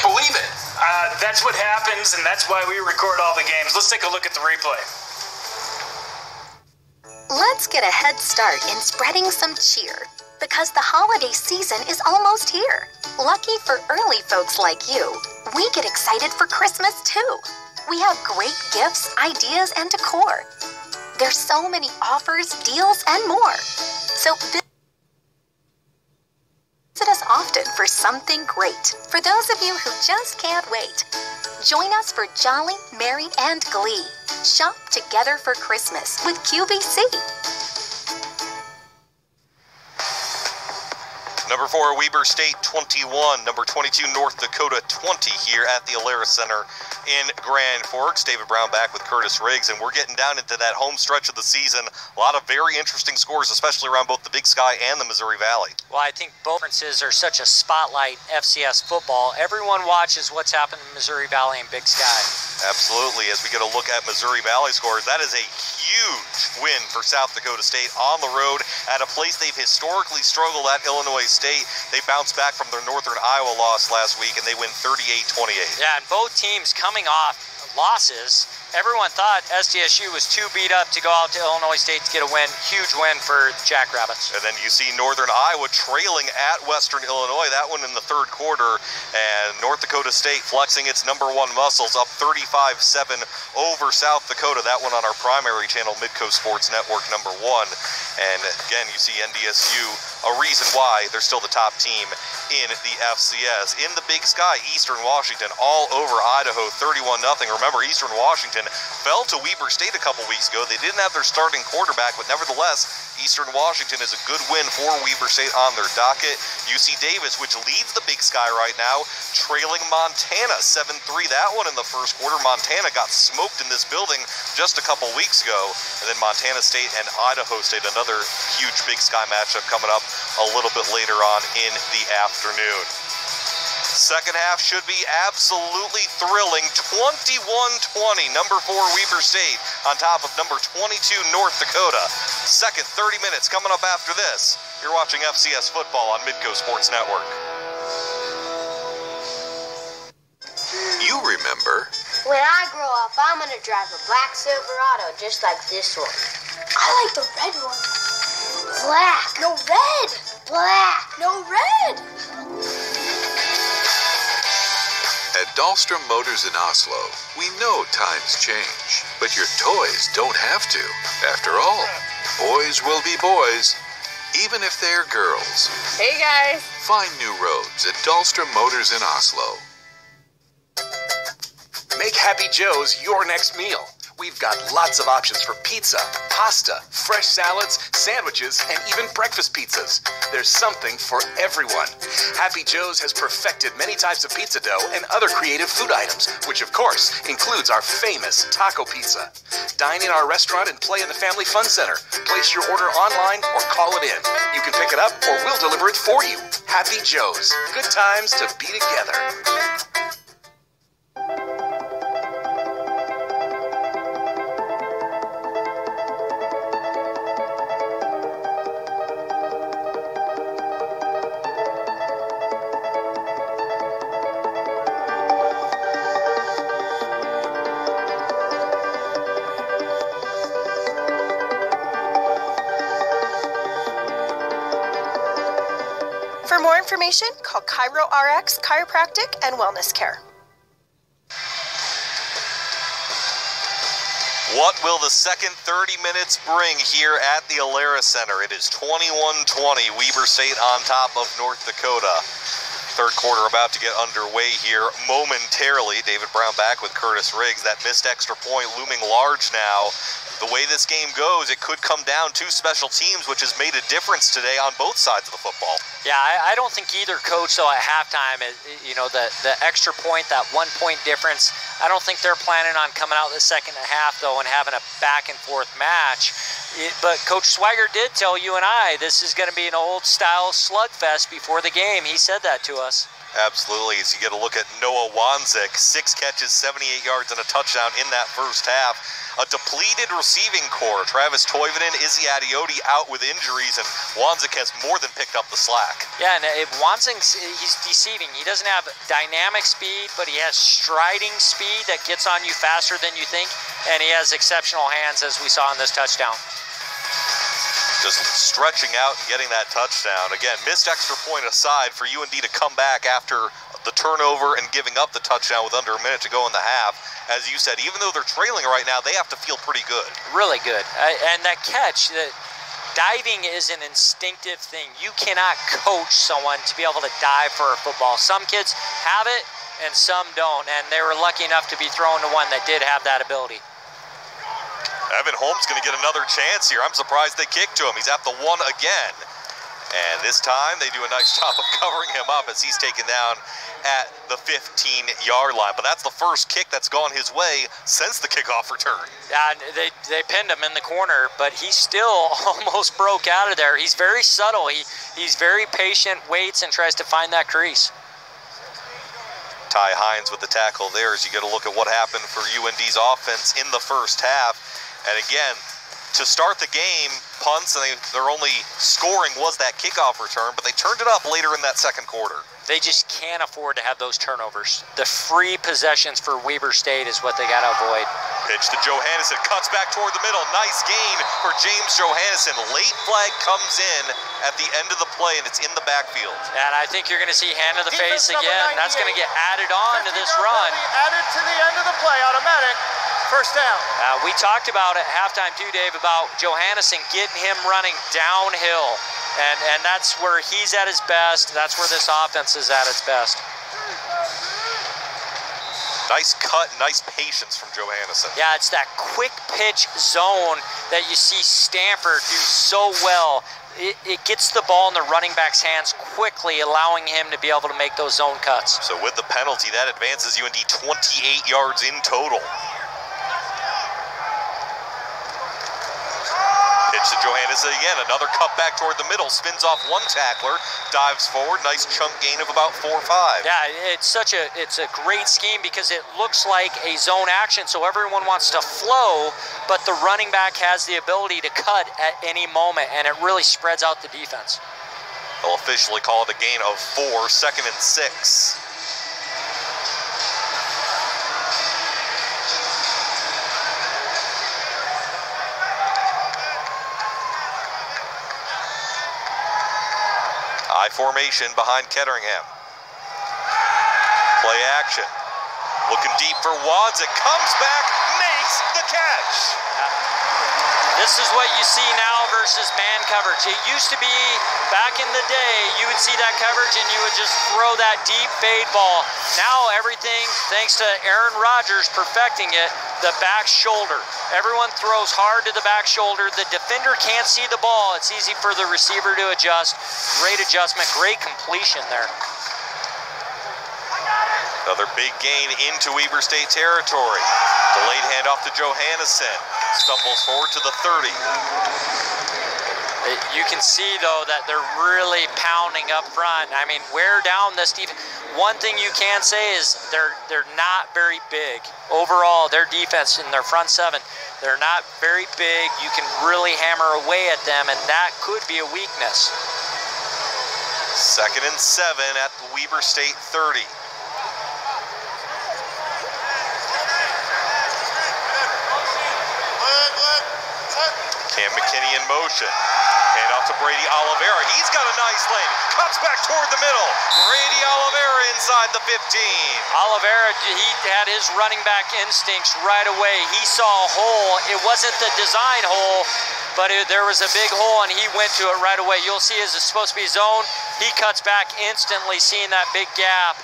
Believe it. That's what happens, and that's why we record all the games. Let's take a look at the replay. Let's get a head start in spreading some cheer, because the holiday season is almost here. Lucky for early folks like you, we get excited for Christmas too. We have great gifts, ideas, and decor. There's so many offers, deals, and more. So visit us often for something great. For those of you who just can't wait, join us for Jolly, Merry, and Glee. Shop together for Christmas with QVC. Number 4, Weber State 21. Number 22, North Dakota 20 here at the Alerus Center in Grand Forks. David Brown back with Curtis Riggs, and we're getting down into that home stretch of the season. A lot of very interesting scores, especially around both the Big Sky and the Missouri Valley. Well, I think both conferences are such a spotlight FCS football. Everyone watches what's happened in Missouri Valley and Big Sky. Absolutely. As we get a look at Missouri Valley scores, that is a huge win for South Dakota State on the road at a place they've historically struggled at, Illinois State. They bounced back from their Northern Iowa loss last week, and they win 38-28. Yeah, and both teams coming off losses. Everyone thought SDSU was too beat up to go out to Illinois State to get a win. Huge win for Jackrabbits. And then you see Northern Iowa trailing at Western Illinois, that one in the third quarter, and North Dakota State flexing its number 1 muscles, up 35-7 over South Dakota. That one on our primary channel, Midco Sports Network number 1. And again, you see NDSU, a reason why they're still the top team in the FCS. In the Big Sky, Eastern Washington all over Idaho, 31-0. Remember, Eastern Washington fell to Weber State a couple weeks ago. They didn't have their starting quarterback, but nevertheless, Eastern Washington is a good win for Weber State on their docket. UC Davis, which leads the Big Sky right now, trailing Montana 7-3. That one in the first quarter. Montana got smoked in this building just a couple weeks ago. And then Montana State and Idaho State, another huge Big Sky matchup coming up a little bit later on in the afternoon. Second half should be absolutely thrilling. 21-20, number 4 Weber State on top of number 22 North Dakota. Second 30 minutes coming up after this. You're watching FCS football on Midco Sports Network. You remember. When I grow up, I'm gonna drive a black Silverado just like this one. I like the red one. Black. No, red. Black. No, red. At Dahlstrom Motors in Oslo, we know times change, but your toys don't have to. After all, boys will be boys, even if they're girls. Hey guys! Find new roads at Dahlstrom Motors in Oslo. Make Happy Joe's your next meal. We've got lots of options for pizza, pasta, fresh salads, sandwiches, and even breakfast pizzas. There's something for everyone. Happy Joe's has perfected many types of pizza dough and other creative food items, which of course includes our famous taco pizza. Dine in our restaurant and play in the Family Fun Center. Place your order online or call it in. You can pick it up or we'll deliver it for you. Happy Joe's. Good times to be together. For more information, call Cairo RX Chiropractic and Wellness Care. What will the second 30 minutes bring here at the Alerus Center? It is 21-20, Weber State on top of North Dakota. Third quarter about to get underway here momentarily. David Brown back with Curtis Riggs. That missed extra point looming large now. The way this game goes, it could come down to special teams, which has made a difference today on both sides of the football. Yeah, I don't think either coach, though, at halftime, you know, the extra point, that 1 point difference, I don't think they're planning on coming out the second half, though, and having a back-and-forth match. But Coach Swiger did tell you and I this is going to be an old-style slugfest before the game. He said that to us. Absolutely. As you get a look at Noah Wanzik, 6 catches, 78 yards, and a touchdown in that first half. A depleted receiving core. Travis Toivonen, Izzy Adiotti out with injuries, and Wanzik has more than picked up the slack. Yeah, and Wanzik's, he's deceiving. He doesn't have dynamic speed, but he has striding speed that gets on you faster than you think, and he has exceptional hands, as we saw in this touchdown. Just stretching out and getting that touchdown. Again, missed extra point aside, for UND to come back after the turnover and giving up the touchdown with under a minute to go in the half. As you said, even though they're trailing right now, they have to feel pretty good. Really good. And that catch, diving is an instinctive thing. You cannot coach someone to be able to dive for a football. Some kids have it and some don't, and they were lucky enough to be thrown to one that did have that ability. Evan Holmes going to get another chance here. I'm surprised they kicked to him. He's at the 1 again. And this time they do a nice job of covering him up as he's taken down at the 15-yard line. But that's the first kick that's gone his way since the kickoff return. Yeah, they pinned him in the corner, but he still almost broke out of there. He's very subtle. He's very patient, waits, and tries to find that crease. Ty Hines with the tackle there as you get a look at what happened for UND's offense in the first half. And again, to start the game, punts, and their only scoring was that kickoff return, but they turned it up later in that second quarter. They just can't afford to have those turnovers. The free possessions for Weber State is what they got to avoid. Pitch to Johannesson, cuts back toward the middle. Nice gain for James Johannesson. Late flag comes in at the end of the play, and it's in the backfield. And I think you're going to see hand of the face again. That's going to get added on to this run. Added to the end of the play, automatic. First down. We talked about at halftime too, Dave, about Johannesson getting him running downhill. And that's where he's at his best. That's where this offense is at its best. Nice cut, nice patience from Johannesson. Yeah, it's that quick pitch zone that you see Stanford do so well. It gets the ball in the running back's hands quickly, allowing him to be able to make those zone cuts. So with the penalty, that advances UND 28 yards in total. Pitch to Johannesson again, another cut back toward the middle, spins off one tackler, dives forward, nice chunk gain of about 4 or 5. Yeah, it's a great scheme because it looks like a zone action, so everyone wants to flow, but the running back has the ability to cut at any moment, and it really spreads out the defense. They'll officially call it a gain of 4, 2nd and 6. I formation behind Ketteringham. Play action. Looking deep for Wadzik. Comes back, makes the catch. This is what you see now versus man coverage. It used to be, back in the day, you would see that coverage and you would just throw that deep fade ball. Now everything, thanks to Aaron Rodgers perfecting it, the back shoulder. Everyone throws hard to the back shoulder. The defender can't see the ball. It's easy for the receiver to adjust. Great adjustment, great completion there. Another big gain into Weber State territory. Delayed handoff to Johannesson. Stumbles forward to the 30. You can see, though, that they're really pounding up front. I mean, wear down this defense. One thing you can say is they're not very big. Overall, their defense in their front seven, they're not very big. You can really hammer away at them, and that could be a weakness. 2nd and 7 at the Weber State 30. Cam McKinney in motion. Hand off to Brady Oliveira. He's got a nice lane. Cuts back toward the middle. Brady Oliveira inside the 15. Oliveira, he had his running back instincts right away. He saw a hole. It wasn't the design hole, but there was a big hole, and he went to it right away. You'll see as it's supposed to be zone, he cuts back instantly, seeing that big gap.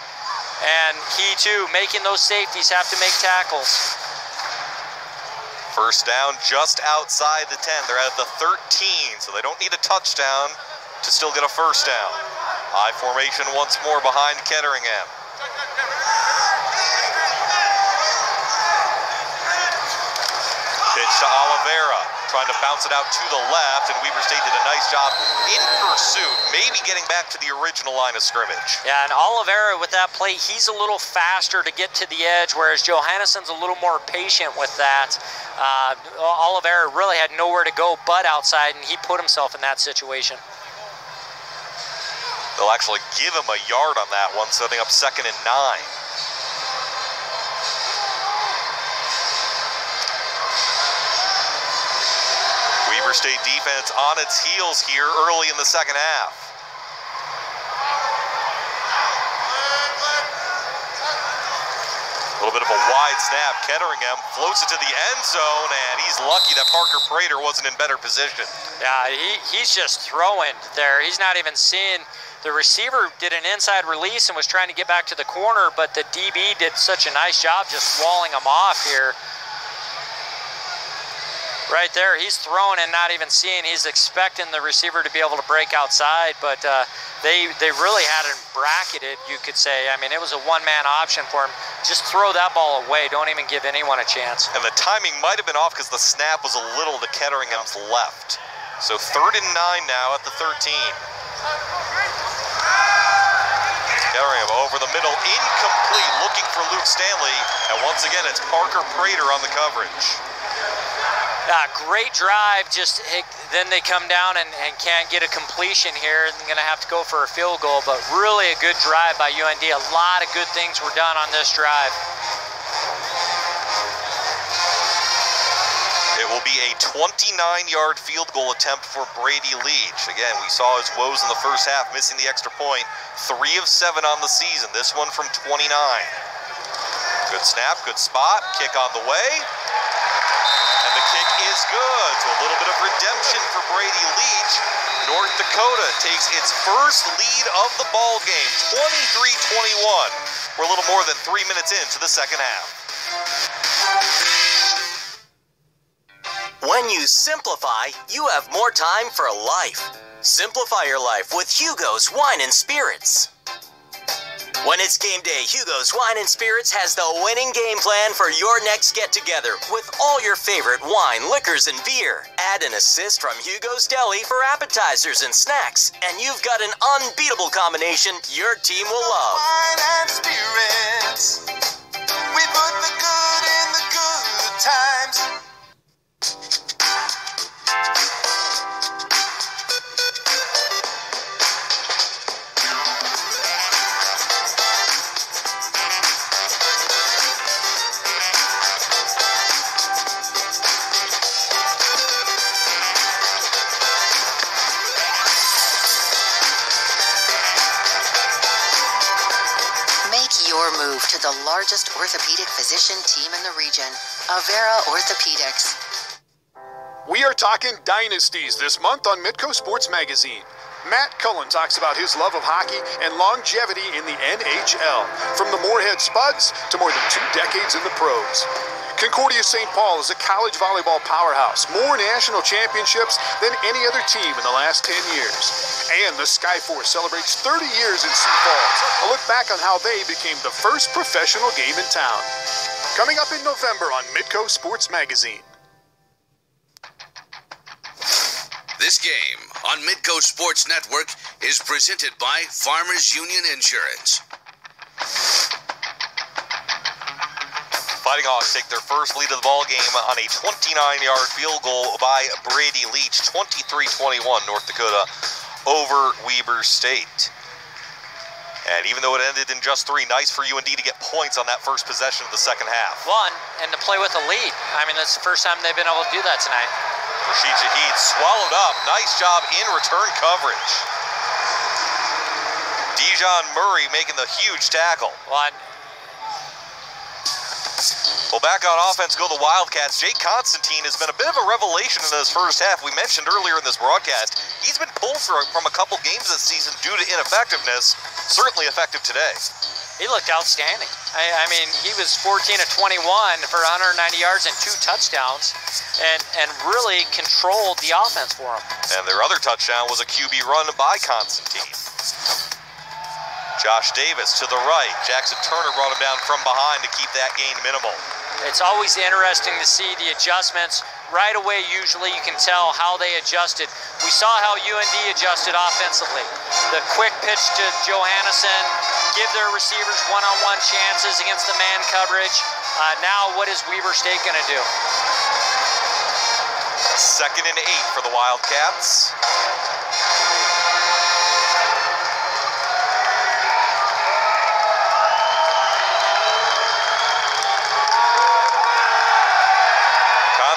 And he, too, making those safeties have to make tackles. First down just outside the 10. They're at the 13, so they don't need a touchdown to still get a first down. I formation once more behind Ketteringham. Pitch to Oliveira, trying to bounce it out to the left, and Weber State did a nice job in pursuit, maybe getting back to the original line of scrimmage. Yeah, and Oliveira with that play, he's a little faster to get to the edge, whereas Johannesson's a little more patient with that. Oliveira really had nowhere to go but outside, and he put himself in that situation. They'll actually give him a yard on that one, setting up 2nd and 9. Weber State defense on its heels here early in the second half. A little bit of a wide snap. Ketteringham floats it to the end zone, and he's lucky that Parker Prater wasn't in better position. Yeah, he's just throwing there. He's not even seeing. The receiver did an inside release and was trying to get back to the corner, but the DB did such a nice job just walling him off here. Right there, he's throwing and not even seeing. He's expecting the receiver to be able to break outside, but they really had him bracketed, you could say. I mean, it was a one-man option for him. Just throw that ball away. Don't even give anyone a chance. And the timing might have been off because the snap was a little to Ketteringham's left. So 3rd and 9 now at the 13. Ketteringham over the middle, incomplete, looking for Luke Stanley. And once again, it's Parker Prater on the coverage. Great drive, just then they come down and can't get a completion here. They're going to have to go for a field goal, but really a good drive by UND. A lot of good things were done on this drive. It will be a 29-yard field goal attempt for Brady Leach. Again, we saw his woes in the first half, missing the extra point. 3 of 7 on the season, this one from 29. Good snap, good spot, kick on the way. And the kick is good. So a little bit of redemption for Brady Leach. North Dakota takes its first lead of the ball game, 23-21. We're a little more than 3 minutes into the second half. When you simplify, you have more time for life. Simplify your life with Hugo's Wine and Spirits. When it's game day, Hugo's Wine and Spirits has the winning game plan for your next get-together with all your favorite wine, liquors, and beer. Add an assist from Hugo's Deli for appetizers and snacks, and you've got an unbeatable combination your team will love. Wine and spirits. We put the good in the good times. Move to the largest orthopedic physician team in the region, Avera Orthopedics. We are talking dynasties this month on Midco Sports Magazine. Matt Cullen talks about his love of hockey and longevity in the NHL, from the Moorhead Spuds to more than 2 decades in the pros. Concordia St. Paul is a college volleyball powerhouse, more national championships than any other team in the last 10 years. And the Skyforce celebrates 30 years in Sioux Falls, a look back on how they became the first professional game in town. Coming up in November on Midco Sports Magazine. This game on Midco Sports Network is presented by Farmers Union Insurance. Fighting Hawks take their first lead of the ball game on a 29-yard field goal by Brady Leach, 23-21, North Dakota over Weber State. And even though it ended in just 3, nice for UND to get points on that first possession of the second half. One, and to play with a lead. I mean, that's the first time they've been able to do that tonight. Rashid Shaheed swallowed up. Nice job in return coverage. Dijon Murray making the huge tackle. Well, back on offense go the Wildcats. Jake Constantine has been a bit of a revelation in this first half. We mentioned earlier in this broadcast, he's been pulled from a couple games this season due to ineffectiveness. Certainly effective today. He looked outstanding. I mean, he was 14 of 21 for 190 yards and 2 touchdowns and really controlled the offense for him. And their other touchdown was a QB run by Constantine. Josh Davis to the right. Jackson Turner brought him down from behind to keep that gain minimal. It's always interesting to see the adjustments. Right away, usually you can tell how they adjusted. We saw how UND adjusted offensively. The quick pitch to Johannesson, give their receivers one-on-one chances against the man coverage. Now, what is Weber State going to do? 2nd and 8 for the Wildcats.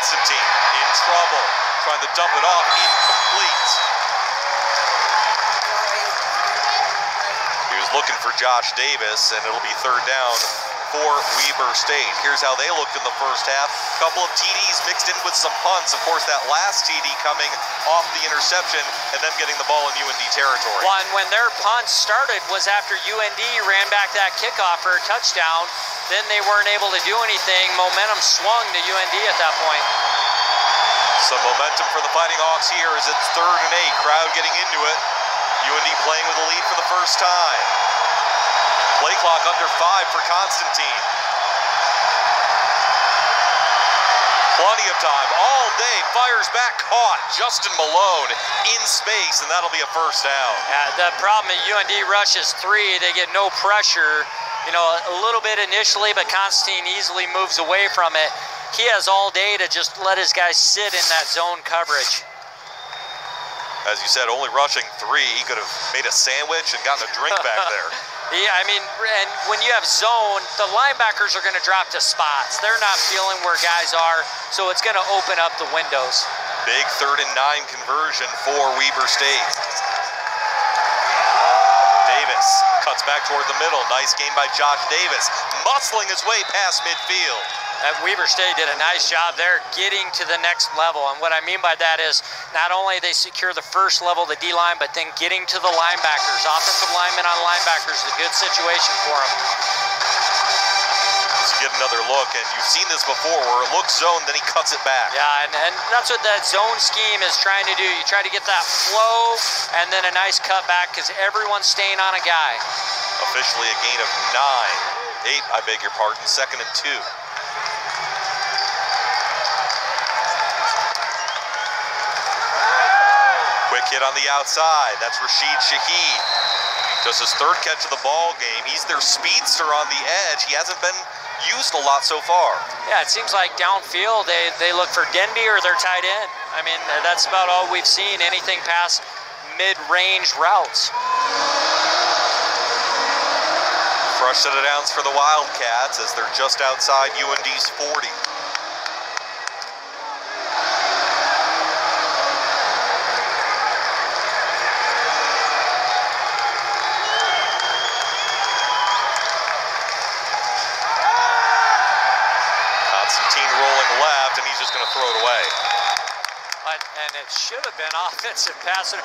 Constantine in trouble, trying to dump it off, incomplete. He was looking for Josh Davis, and it'll be 3rd down for Weber State. Here's how they looked in the first half. Couple of TDs mixed in with some punts. Of course, that last TD coming off the interception and then getting the ball in UND territory. Well, and when their punts started was after UND ran back that kickoff for a touchdown. Then they weren't able to do anything. Momentum swung to UND at that point. Some momentum for the Fighting Hawks here as it's 3rd and 8. Crowd getting into it. UND playing with a lead for the first time. Play clock under 5 for Constantine. Plenty of time all day. Fires back, caught. Justin Malone in space, and that'll be a first down. Yeah, the problem is UND rushes 3. They get no pressure. You know, a little bit initially, but Constantine easily moves away from it. He has all day to just let his guys sit in that zone coverage. As you said, only rushing 3. He could have made a sandwich and gotten a drink back there. Yeah, I mean, and when you have zone, the linebackers are going to drop to spots. They're not feeling where guys are, so it's going to open up the windows. Big 3rd and 9 conversion for Weber State. Davis cuts back toward the middle. Nice game by Josh Davis, muscling his way past midfield. That Weber State did a nice job there getting to the next level. And what I mean by that is not only they secure the first level, the D-line, but then getting to the linebackers. Offensive linemen on linebackers is a good situation for them. Let's get another look, and you've seen this before where it looks zone, then he cuts it back. Yeah, and that's what that zone scheme is trying to do. You try to get that flow and then a nice cut back because everyone's staying on a guy. Officially a gain of 8, I beg your pardon, 2nd and 2. Quick hit on the outside. That's Rashid Shaheed. Just his 3rd catch of the ball game. He's their speedster on the edge. He hasn't been used a lot so far. Yeah, it seems like downfield they look for Denby or their tight end. I mean, that's about all we've seen. Anything past mid-range routes. Fresh set of downs for the Wildcats as they're just outside UND's 40. Constantine rolling left, and he's just going to throw it away. And it should have been offensive pass. 85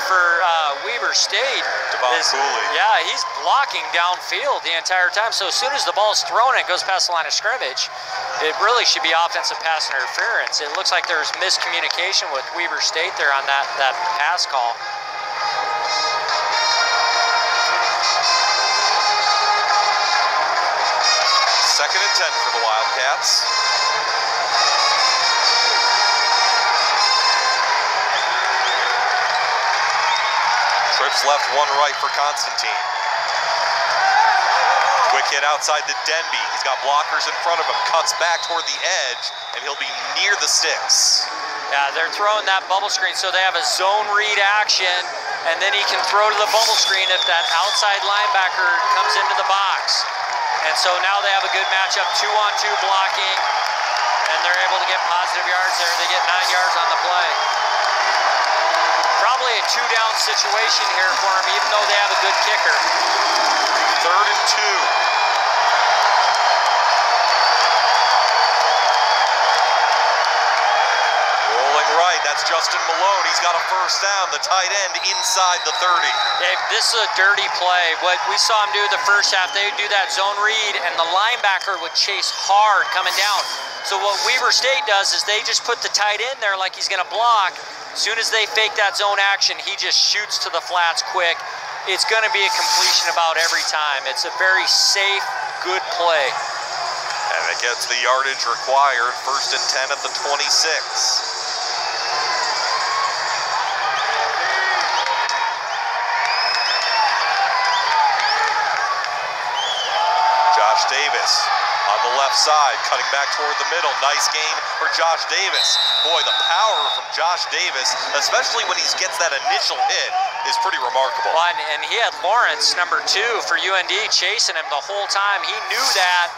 for Weber State. Devon Cooley. Yeah, he's blocking downfield the entire time. So as soon as the ball's thrown and it goes past the line of scrimmage, it really should be offensive pass interference. It looks like there's miscommunication with Weber State there on that pass call. Second and 10 for the Wildcats. Trips left, 1 right for Constantine. Quick hit outside to Denby. He's got blockers in front of him. Cuts back toward the edge, and he'll be near the sticks. Yeah, they're throwing that bubble screen, so they have a zone read action, and then he can throw to the bubble screen if that outside linebacker comes into the box. And so now they have a good matchup, 2-on-2 blocking, and they're able to get positive yards there. They get 9 yards on the play. Probably a 2-down situation here for them, even though they have a good kicker. 3rd and 2. Rolling right, that's Justin Malone. He's got a first down, the tight end inside the 30. Dave, this is a dirty play. What we saw him do the first half, they would do that zone read, and the linebacker would chase hard coming down. So what Weber State does is they just put the tight end there like he's going to block. As soon as they fake that zone action, he just shoots to the flats quick. It's going to be a completion about every time. It's a very safe, good play. And it gets the yardage required. 1st and 10 at the 26. Josh Davis on the left side, cutting back toward the middle. Nice game for Josh Davis. Boy, the power from Josh Davis, especially when he gets that initial hit, is pretty remarkable. Well, and he had Lawrence, number 2 for UND, chasing him the whole time. He knew that.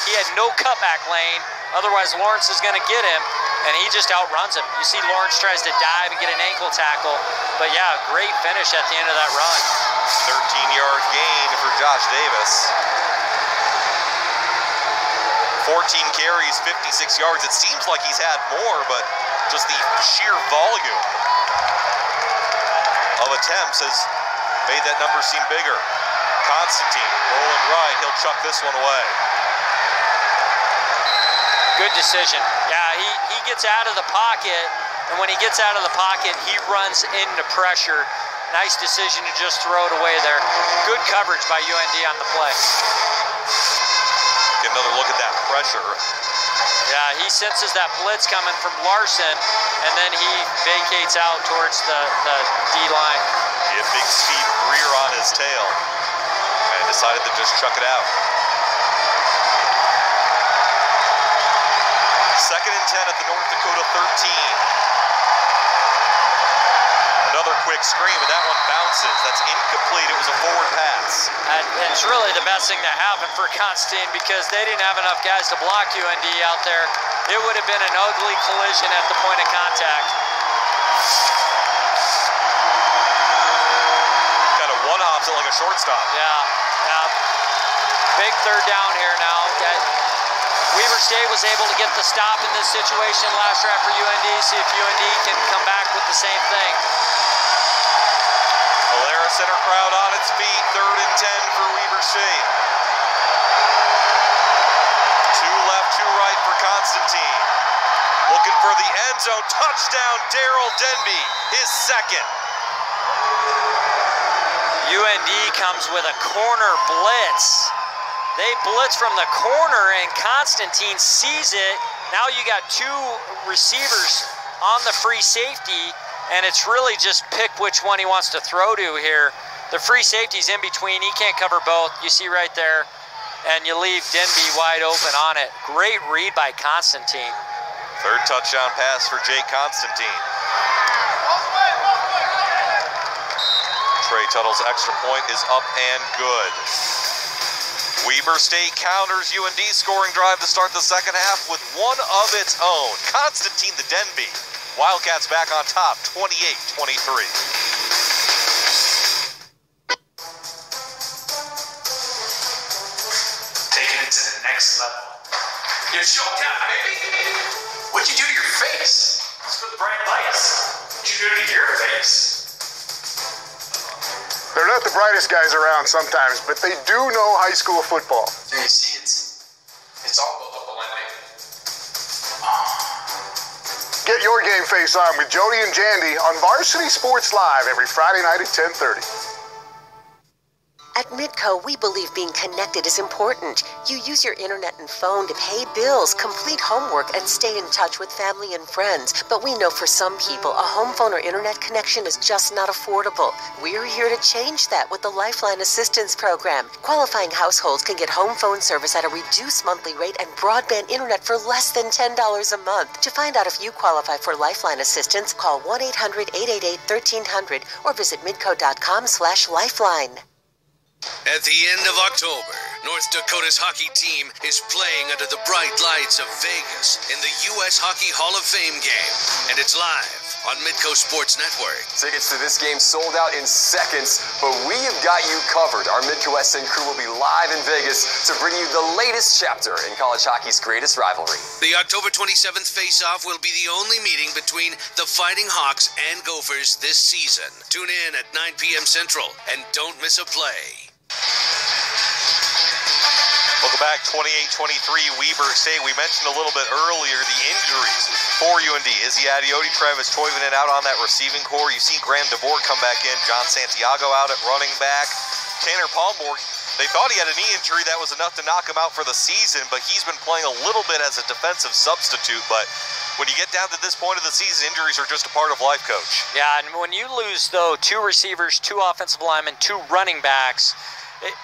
He had no cutback lane. Otherwise, Lawrence is going to get him, and he just outruns him. You see Lawrence tries to dive and get an ankle tackle. But, yeah, great finish at the end of that run. 13-yard gain for Josh Davis. 14 carries, 56 yards. It seems like he's had more, but just the sheer volume of attempts has made that number seem bigger. Constantine rolling right. He'll chuck this one away. Good decision. Yeah, he gets out of the pocket, and when he gets out of the pocket, he runs into pressure. Nice decision to just throw it away there. Good coverage by UND on the play. Get another look at that pressure. Yeah, he senses that blitz coming from Larson, and then he vacates out towards the D-line. He had big speed rear on his tail and decided to just chuck it out. 2nd and 10 at the North Dakota 13. Another quick screen, but that one bounces. That's incomplete. It was a forward pass. And it's really the best thing that happened for Constantine because they didn't have enough guys to block UND out there. It would have been an ugly collision at the point of contact. Kind of one-hops it like a shortstop. Yeah. Big 3rd down here now. Weber State was able to get the stop in this situation last drive for UND. See if UND can come back with the same thing. Valera center crowd on its feet. 3rd and 10 for Weber State. 2 left, 2 right for Constantine. Looking for the end zone. Touchdown, Daryl Denby, his 2nd. UND comes with a corner blitz. They blitz from the corner, and Constantine sees it. Now you got 2 receivers on the free safety, and it's really just pick which one he wants to throw to here. The free safety's in between. He can't cover both. You see right there, and you leave Denby wide open on it. Great read by Constantine. 3rd touchdown pass for Jake Constantine. Trey Tuttle's extra point is up and good. Weber State counters UND scoring drive to start the 2nd half with one of its own. Constantine the Denby. Wildcats back on top, 28-23. Taking it to the next level. It's showtime, baby. What'd you do to your face? It's for the bright lights. What'd you do to your face? They're not the brightest guys around sometimes, but they do know high school football. You see, it's all about local lending. Get your game face on with Jody and Jandy on Varsity Sports Live every Friday night at 10:30. At Midco, we believe being connected is important. You use your internet and phone to pay bills, complete homework, and stay in touch with family and friends. But we know for some people, a home phone or internet connection is just not affordable. We're here to change that with the Lifeline Assistance Program. Qualifying households can get home phone service at a reduced monthly rate and broadband internet for less than $10 a month. To find out if you qualify for Lifeline Assistance, call 1-800-888-1300 or visit midco.com/lifeline. At the end of October, North Dakota's hockey team is playing under the bright lights of Vegas in the U.S. Hockey Hall of Fame game. And it's live on Midco Sports Network. Tickets to this game sold out in seconds, but we have got you covered. Our Midco SN crew will be live in Vegas to bring you the latest chapter in college hockey's greatest rivalry. The October 27th face-off will be the only meeting between the Fighting Hawks and Gophers this season. Tune in at 9 p.m. Central and don't miss a play. Welcome back, 28-23, Weber State. We mentioned a little bit earlier the injuries for UND. Izzy Adioti, Travis Toivonen out on that receiving core. You see Graham DeVore come back in, John Santiago out at running back. Tanner Palmborg, they thought he had a knee injury that was enough to knock him out for the season, but he's been playing a little bit as a defensive substitute. But when you get down to this point of the season, injuries are just a part of life, Coach. Yeah, and when you lose, though, 2 receivers, 2 offensive linemen, 2 running backs,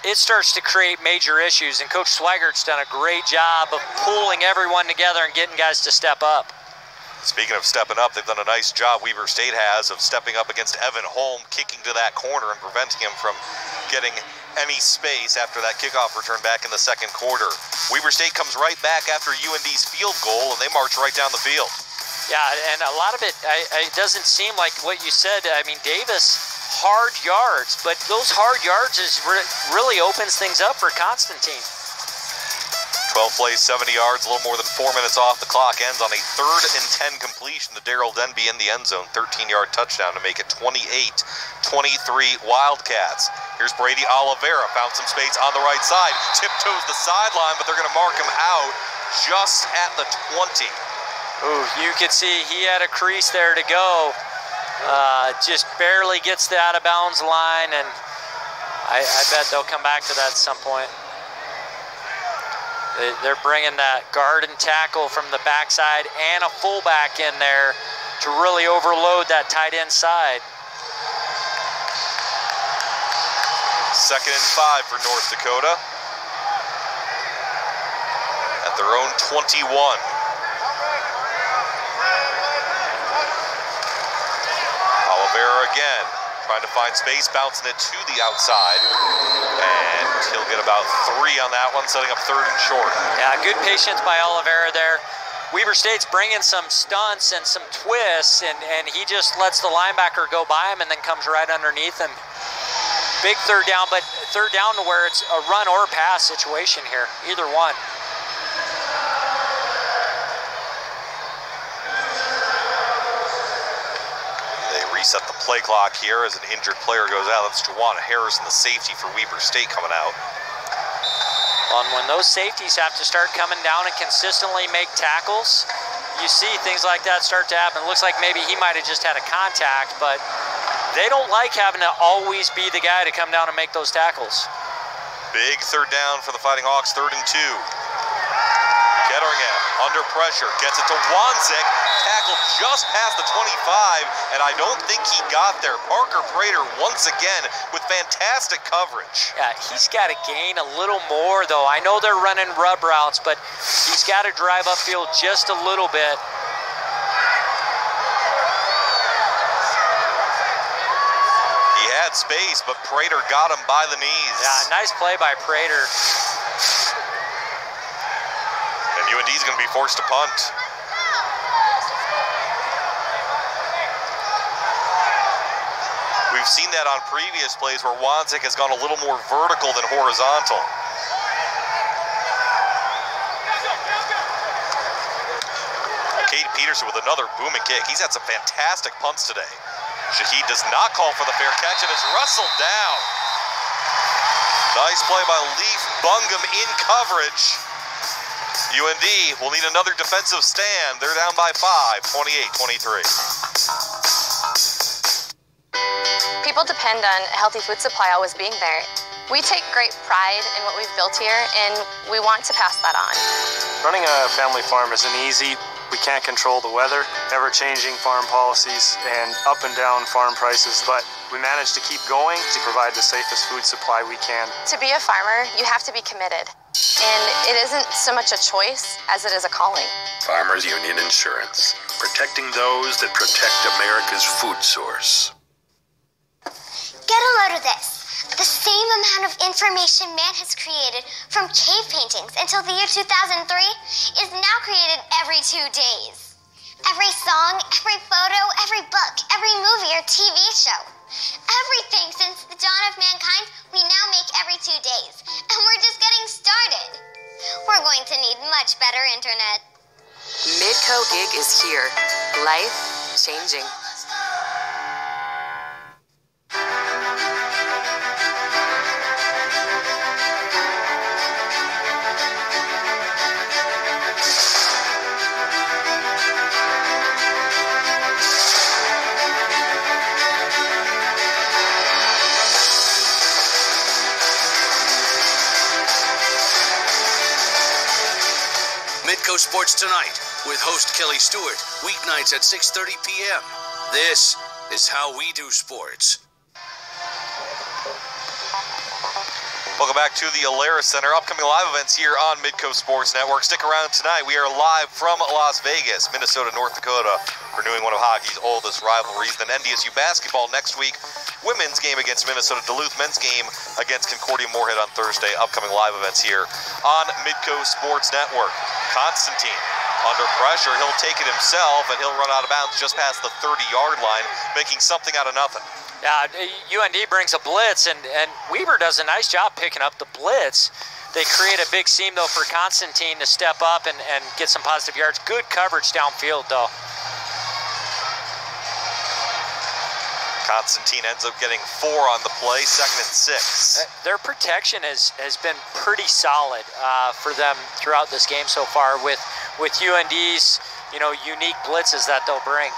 it starts to create major issues, and Coach Swiggert's done a great job of pulling everyone together and getting guys to step up. Speaking of stepping up, they've done a nice job, Weber State has, of stepping up against Evan Holm, kicking to that corner and preventing him from getting any space after that kickoff return back in the 2nd quarter. Weber State comes right back after UND's field goal, and they march right down the field. Yeah, and a lot of it doesn't seem like what you said. I mean, Davis, hard yards, but those hard yards really opens things up for Constantine. 12 plays, 70 yards, a little more than 4 minutes off. The clock ends on a 3rd and 10 completion to Daryl Denby in the end zone. 13-yard touchdown to make it 28-23 Wildcats. Here's Brady Oliveira, found some space on the right side. Tiptoes the sideline, but they're going to mark him out just at the 20. Ooh, you could see he had a crease there to go. Just barely gets the out of bounds line, and I bet they'll come back to that at some point. They're bringing that guard and tackle from the backside and a fullback in there to really overload that tight end side. 2nd and 5 for North Dakota at their own 21. Oliveira again, trying to find space, bouncing it to the outside, and he'll get about 3 on that one, setting up 3rd and short. Yeah, good patience by Oliveira there. Weber State's bringing some stunts and some twists, and he just lets the linebacker go by him and then comes right underneath him. Big 3rd down, but 3rd down to where it's a run or pass situation here, either one. They reset the play clock here as an injured player goes out. That's Juwan Harrison, the safety for Weber State, coming out. Well, and when those safeties have to start coming down and consistently make tackles, you see things like that start to happen. It looks like maybe he might have just had a contact, but they don't like having to always be the guy to come down and make those tackles. Big 3rd down for the Fighting Hawks, 3rd and 2. Ketteringham under pressure, gets it to Wanzik, tackled just past the 25, and I don't think he got there. Parker Prater once again with fantastic coverage. Yeah, he's got to gain a little more, though. I know they're running rub routes, but he's got to drive upfield just a little bit. He had space, but Prater got him by the knees. Yeah, nice play by Prater. And UND's going to be forced to punt. We've seen that on previous plays where Wanzik has gone a little more vertical than horizontal. Cade Peterson with another booming kick. He's had some fantastic punts today. Shahid does not call for the fair catch and is wrestled down. Nice play by Leaf Bungum in coverage. UND will need another defensive stand. They're down by 5, 28-23. People depend on a healthy food supply always being there. We take great pride in what we've built here, and we want to pass that on. Running a family farm isn't easy. We can't control the weather, ever-changing farm policies, and up and down farm prices, but we manage to keep going to provide the safest food supply we can. To be a farmer, you have to be committed. And it isn't so much a choice as it is a calling. Farmers Union Insurance, protecting those that protect America's food source. Get a load of this. The same amount of information man has created from cave paintings until the year 2003 is now created every 2 days. Every song, every photo, every book, every movie or TV show. Everything since the dawn of mankind, we now make every 2 days. And we're just getting started. We're going to need much better internet. Midco Gig is here. Life changing. Midco Sports Tonight with host Kelly Stewart, weeknights at 6:30 p.m. This is how we do sports. Welcome back to the Alerus Center. Upcoming live events here on Midco Sports Network. Stick around tonight. We are live from Las Vegas, Minnesota, North Dakota, renewing one of hockey's oldest rivalries. Then NDSU basketball next week. Women's game against Minnesota Duluth. Men's game against Concordia Moorhead on Thursday. Upcoming live events here on Midco Sports Network. Constantine under pressure. He'll take it himself, and he'll run out of bounds just past the 30-yard line, making something out of nothing. Yeah, UND brings a blitz, and Weber does a nice job picking up the blitz. They create a big seam, though, for Constantine to step up and get some positive yards. Good coverage downfield, though. Constantine ends up getting 4 on the play, 2nd and 6. Their protection has been pretty solid for them throughout this game so far, with UND's unique blitzes that they'll bring.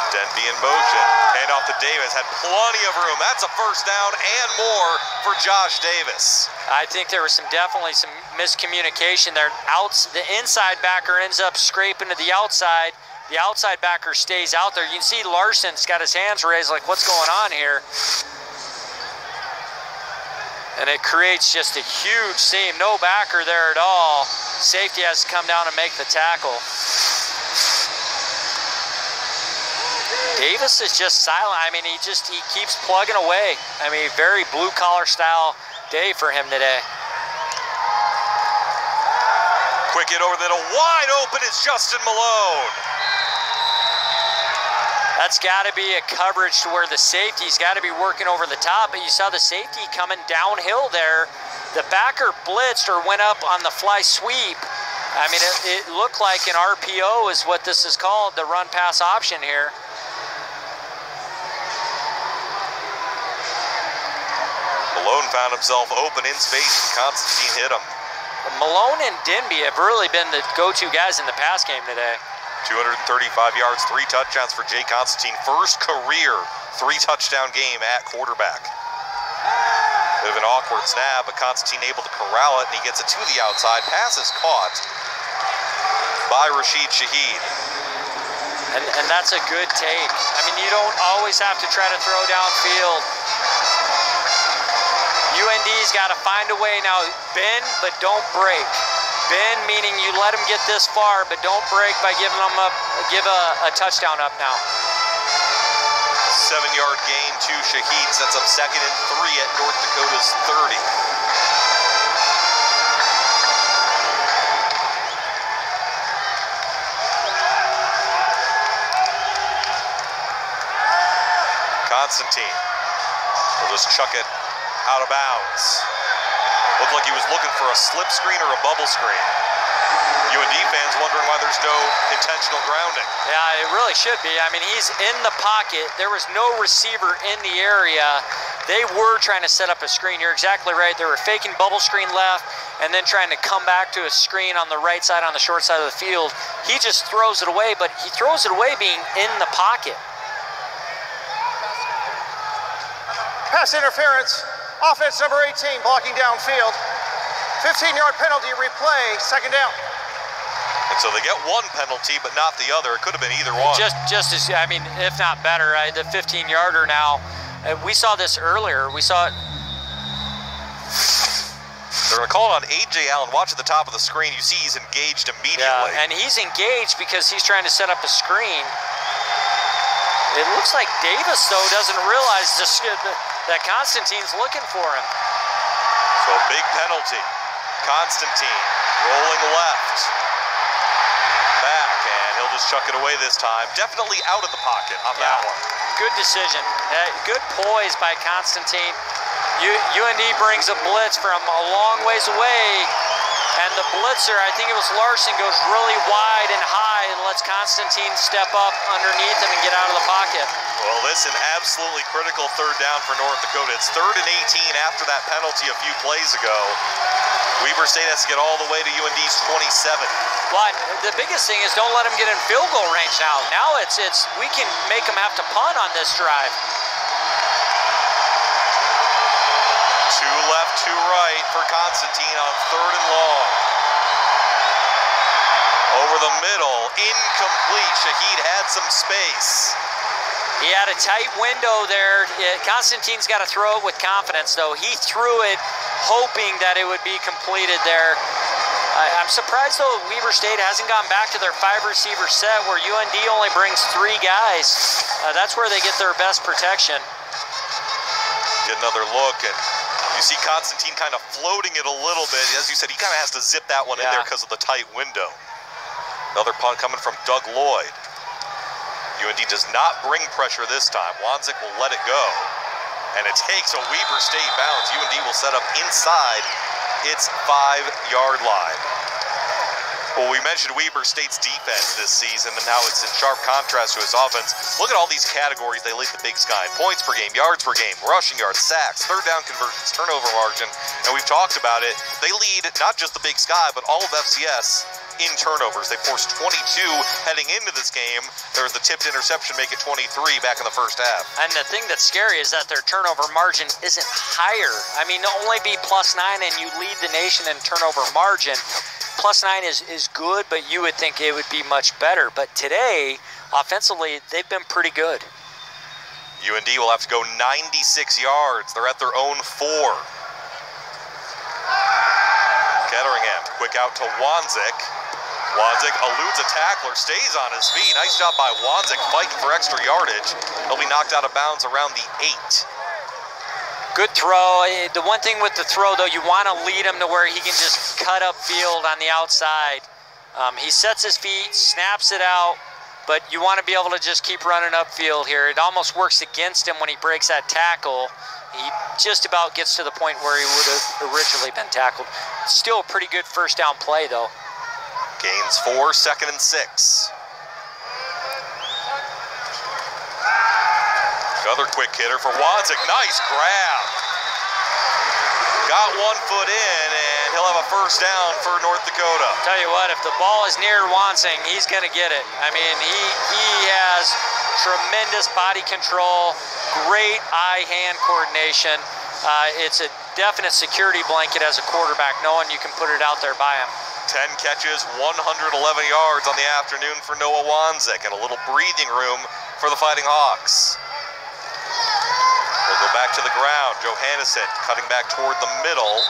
Denby in motion. Hand off to Davis. Had plenty of room. That's a first down and more for Josh Davis. I think there was definitely some miscommunication there. The inside backer ends up scraping to the outside. The outside backer stays out there. You can see Larson's got his hands raised like, what's going on here? And it creates just a huge seam. No backer there at all. Safety has to come down and make the tackle. Davis is just silent. I mean, he keeps plugging away. I mean, very blue-collar style day for him today. Quick hit over the middle. Wide open is Justin Malone. That's got to be a coverage to where the safety's got to be working over the top, but you saw the safety coming downhill there. The backer blitzed or went up on the fly sweep. I mean, it looked like an RPO is what this is called, the run-pass option here. Malone found himself open in space, and Constantine hit him. Malone and Denby have really been the go-to guys in the pass game today. 235 yards, 3 touchdowns for Jay Constantine. First career 3-touchdown game at quarterback. Bit of an awkward snap, but Constantine able to corral it, and he gets it to the outside. Pass is caught by Rashid Shaheed. And that's a good take. I mean, you don't always have to try to throw downfield. UND's got to find a way now. Bend, but don't break. Bend meaning you let them get this far, but don't break by giving them give a touchdown up now. 7-yard gain to Shaheed, sets up 2nd and 3 at North Dakota's 30. Constantine will just chuck it out of bounds. Looked like he was looking for a slip screen or a bubble screen. UND fans wondering why there's no intentional grounding. Yeah, it really should be. I mean, he's in the pocket. There was no receiver in the area. They were trying to set up a screen. You're exactly right. They were faking bubble screen left and then trying to come back to a screen on the right side, on the short side of the field. He just throws it away, but he throws it away being in the pocket. Pass interference. Offense number 18 blocking downfield. 15-yard penalty, replay, 2nd down. And so they get one penalty, but not the other. It could have been either one. Just as, I mean, if not better, the 15-yarder now. We saw this earlier. We saw it. They're going to call it on A.J. Allen. Watch at the top of the screen. You see he's engaged immediately. Yeah, and he's engaged because he's trying to set up a screen. It looks like Davis, though, doesn't realize that Constantine's looking for him. So big penalty. Constantine rolling left. Back, and he'll just chuck it away this time. Definitely out of the pocket on that one. Good decision. Good poise by Constantine. UND brings a blitz from a long ways away, and the blitzer, I think it was Larson, goes really wide and high and lets Constantine step up underneath him and get out of the pocket. Well, this is an absolutely critical 3rd down for North Dakota. It's 3rd and 18 after that penalty a few plays ago. Weber State has to get all the way to UND's 27. But the biggest thing is don't let them get in field goal range now. Now we can make them have to punt on this drive. 2 left, 2 right for Constantine on 3rd and long. Over the middle, incomplete. Shaheed had some space. He had a tight window there. Constantine's got to throw it with confidence, though. He threw it hoping that it would be completed there. I'm surprised, though, Weber State hasn't gone back to their 5-receiver set where UND only brings 3 guys. That's where they get their best protection. Get another look, and you see Constantine kind of floating it a little bit. As you said, he kind of has to zip that one in there because of the tight window. Another punt coming from Doug Lloyd. UND does not bring pressure this time. Wanzik will let it go. And it takes a Weber State bounce. UND will set up inside its 5-yard line. Well, we mentioned Weber State's defense this season and how it's in sharp contrast to his offense. Look at all these categories they lead the Big Sky. Points per game, yards per game, rushing yards, sacks, third down conversions, turnover margin. And we've talked about it. They lead not just the Big Sky, but all of FCS in turnovers. They forced 22 heading into this game. There was the tipped interception, make it 23 back in the first half. And the thing that's scary is that their turnover margin isn't higher. I mean, to only be +9 and you lead the nation in turnover margin. +9 is good, but you would think it would be much better. But today, offensively, they've been pretty good. UND will have to go 96 yards. They're at their own 4. Ketteringham, quick out to Wanzik. Wanzik eludes a tackler, stays on his feet. Nice job by Wanzik, fighting for extra yardage. He'll be knocked out of bounds around the 8. Good throw. The one thing with the throw, though, you want to lead him to where he can just cut up field on the outside. He sets his feet, snaps it out, but you want to be able to just keep running upfield here. It almost works against him when he breaks that tackle. He just about gets to the point where he would have originally been tackled. Still a pretty good first down play, though. Gains 4, 2nd and 6. Another quick hitter for Wanzik. Nice grab. Got 1 foot in, and he'll have a first down for North Dakota. Tell you what, if the ball is near Wanzik, he's going to get it. I mean, he has tremendous body control, great eye-hand coordination. It's a definite security blanket as a quarterback, knowing you can put it out there by him. 10 catches, 111 yards on the afternoon for Noah Wanzik, and a little breathing room for the Fighting Hawks. We'll go back to the ground. Johannesen cutting back toward the middle,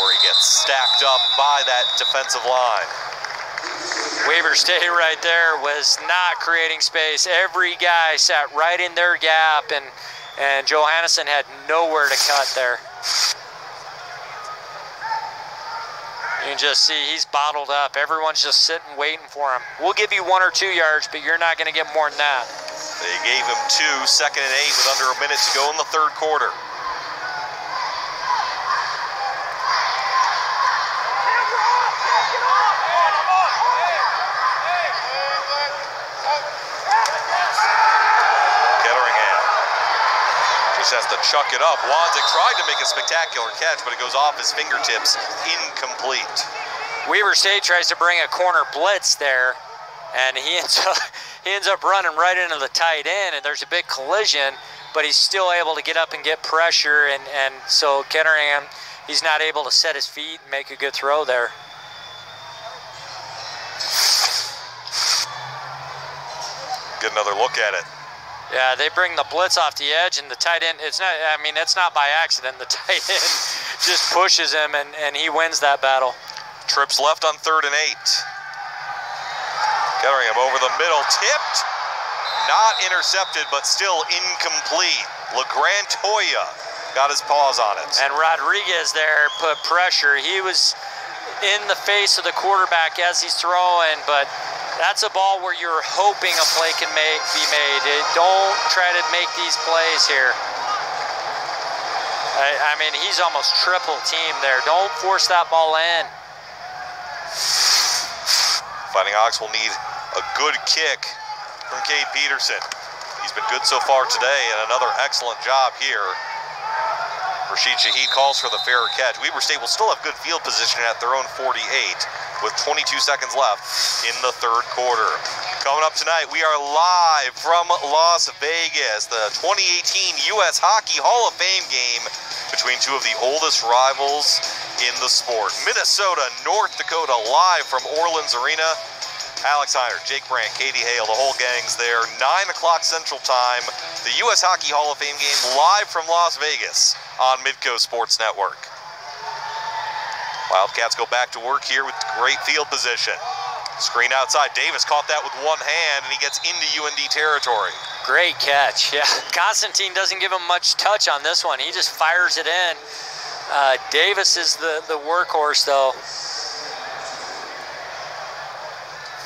where he gets stacked up by that defensive line. Weber State right there was not creating space. Every guy sat right in their gap, and Johannesen had nowhere to cut there. You can just see he's bottled up. Everyone's just sitting waiting for him. We'll give you 1 or 2 yards, but you're not going to get more than that. They gave him 2, 2nd and 8 with under a minute to go in the 3rd quarter. Ketteringham just has to chuck it up. Wanzik tried to make a spectacular catch, but it goes off his fingertips, incomplete. Weber State tries to bring a corner blitz there, and he ends up running right into the tight end, and there's a big collision, but he's still able to get up and get pressure, and so Ketteringham, he's not able to set his feet and make a good throw there. Get another look at it. Yeah, they bring the blitz off the edge, and the tight end, it's not by accident. The tight end just pushes him, and he wins that battle. Trips left on 3rd and 8. Ketteringham over the middle, tipped, not intercepted, but still incomplete. LeGrantoya got his paws on it. And Rodriguez there put pressure. He was in the face of the quarterback as he's throwing, but that's a ball where you're hoping a play can be made. Don't try to make these plays here. I mean, he's almost triple teamed there. Don't force that ball in. Fighting Hawks will need a good kick from Cade Peterson. He's been good so far today, and another excellent job here. Rashid Shaheed calls for the fairer catch. Weber State will still have good field position at their own 48 with 22 seconds left in the 3rd quarter. Coming up tonight, we are live from Las Vegas, the 2018 U.S. Hockey Hall of Fame game between 2 of the oldest rivals in the sport. Minnesota, North Dakota, live from Orleans Arena. Alex Heiner, Jake Brandt, Katie Hale, the whole gang's there. 9 o'clock Central Time. The U.S. Hockey Hall of Fame game live from Las Vegas on Midco Sports Network. Wildcats go back to work here with great field position. Screen outside. Davis caught that with one hand, and he gets into UND territory. Great catch. Yeah, Constantine doesn't give him much touch on this one. He just fires it in. Davis is the workhorse, though.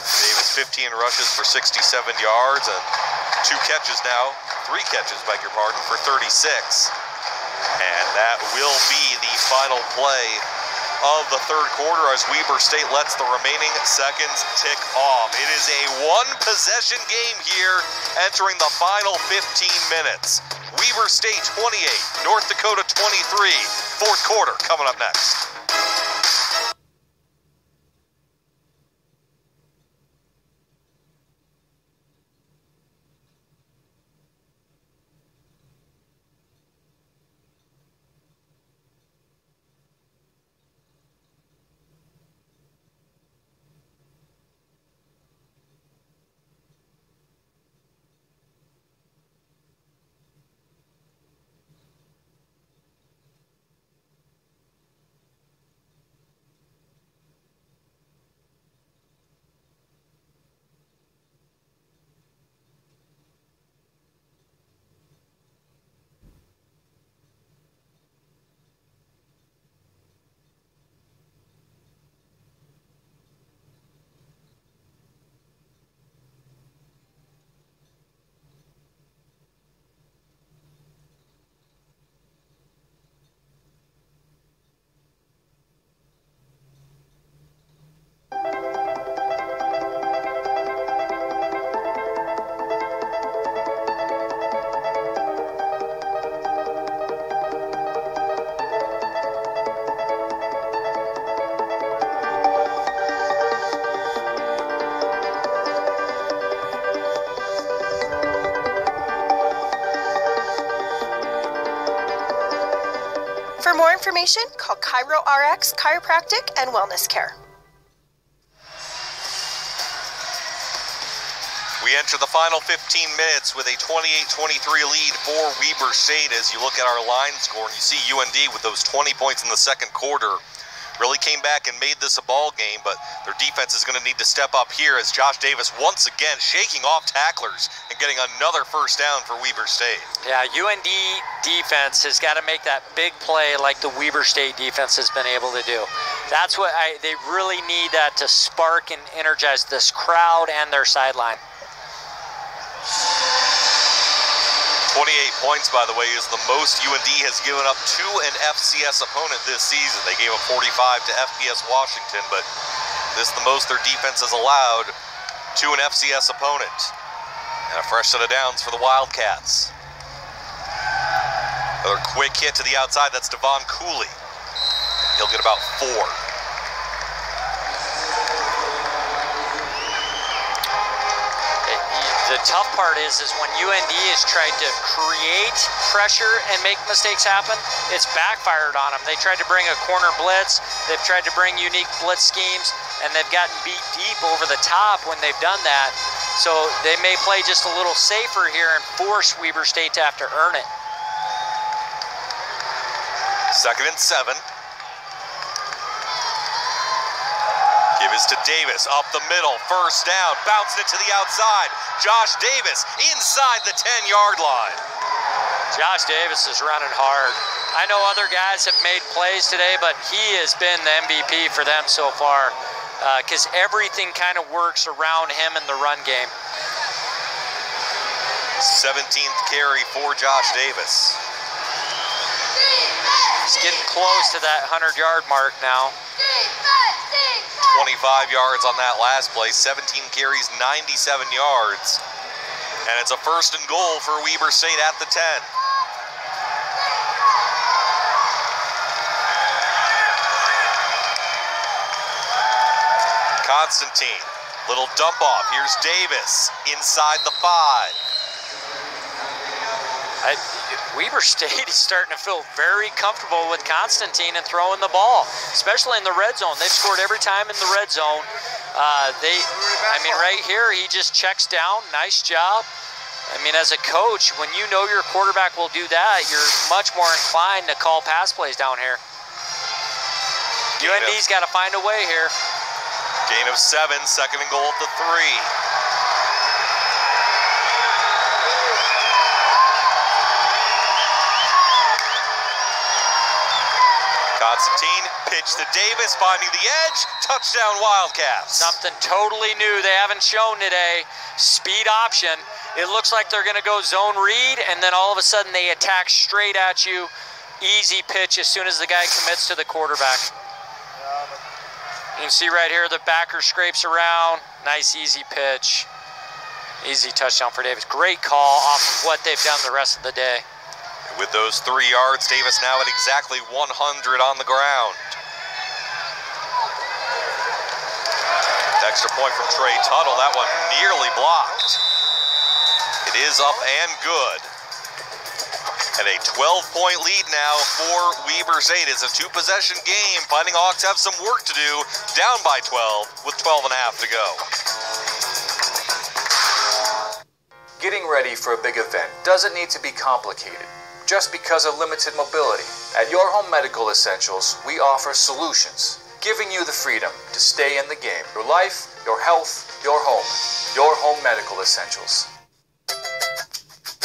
Davis 15 rushes for 67 yards and 3 catches, beg your pardon, for 36. And that will be the final play of the third quarter as Weber State lets the remaining seconds tick off. It is a one-possession game here entering the final 15 minutes. Weber State 28, North Dakota 23. Fourth quarter coming up next. For more information, call Cairo RX Chiropractic and Wellness Care. We enter the final 15 minutes with a 28-23 lead for Weber State as you look at our line score and you see UND with those 20 points in the second quarter. Really came back and made this a ball game, but their defense is going to need to step up here as Josh Davis once again shaking off tacklers and getting another first down for Weber State. Yeah, UND defense has got to make that big play like the Weber State defense has been able to do. That's what they really need, that to spark and energize this crowd and their sideline. 28 points, by the way, is the most UND has given up to an FCS opponent this season. They gave up 45 to FBS Washington, but this is the most their defense has allowed to an FCS opponent. And a fresh set of downs for the Wildcats. Another quick hit to the outside, that's Devon Cooley. He'll get about 4. The tough part is when UND has tried to create pressure and make mistakes happen, it's backfired on them. They tried to bring a corner blitz, they've tried to bring unique blitz schemes, and they've gotten beat deep over the top when they've done that. So they may play just a little safer here and force Weber State to have to earn it. 2nd and 7. Give is to Davis, up the middle, first down, bouncing it to the outside. Josh Davis inside the 10-yard line. Josh Davis is running hard. I know other guys have made plays today, but he has been the MVP for them so far because everything kind of works around him in the run game. 17th carry for Josh Davis. He's getting close to that 100-yard mark now. 25 yards on that last play, 17 carries, 97 yards. And it's a 1st and goal for Weber State at the 10. Constantine, little dump off. Here's Davis inside the 5. Weber State is starting to feel very comfortable with Constantine and throwing the ball, especially in the red zone. They've scored every time in the red zone. Right here, he just checks down. Nice job. I mean, as a coach, when you know your quarterback will do that, you're much more inclined to call pass plays down here. UND's got to find a way here. Gain of 7, 2nd and goal at the 3. Constantine, pitch to Davis, finding the edge, touchdown Wildcats. Something totally new they haven't shown today, speed option. It looks like they're gonna go zone read, and then all of a sudden they attack straight at you. Easy pitch as soon as the guy commits to the quarterback. You can see right here the backer scrapes around. Nice easy pitch. Easy touchdown for Davis. Great call off of what they've done the rest of the day. With those 3 yards, Davis now at exactly 100 on the ground. Extra point from Trey Tuttle. That one nearly blocked. It is up and good. And a 12-point lead now for Weber State. It's a 2-possession game. Fighting Hawks have some work to do. Down by 12 with 12 and a half to go. Getting ready for a big event doesn't need to be complicated just because of limited mobility. At Your Home Medical Essentials, we offer solutions, giving you the freedom to stay in the game. Your life, your health, your home. Your Home Medical Essentials.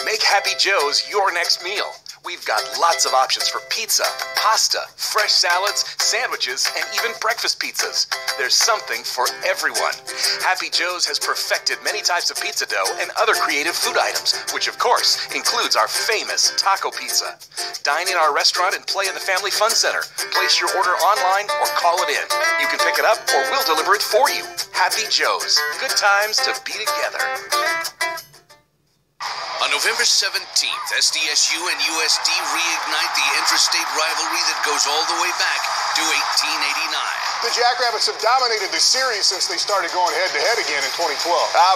Make Happy Joe's your next meal. We've got lots of options for pizza, pasta, fresh salads, sandwiches, and even breakfast pizzas. There's something for everyone. Happy Joe's has perfected many types of pizza dough and other creative food items, which of course includes our famous taco pizza. Dine in our restaurant and play in the Family Fun Center. Place your order online or call it in. You can pick it up or we'll deliver it for you. Happy Joe's. Good times to be together. On November 17th, SDSU and USD reignite the intrastate rivalry that goes all the way back to 1889. The Jackrabbits have dominated the series since they started going head-to-head again in 2012.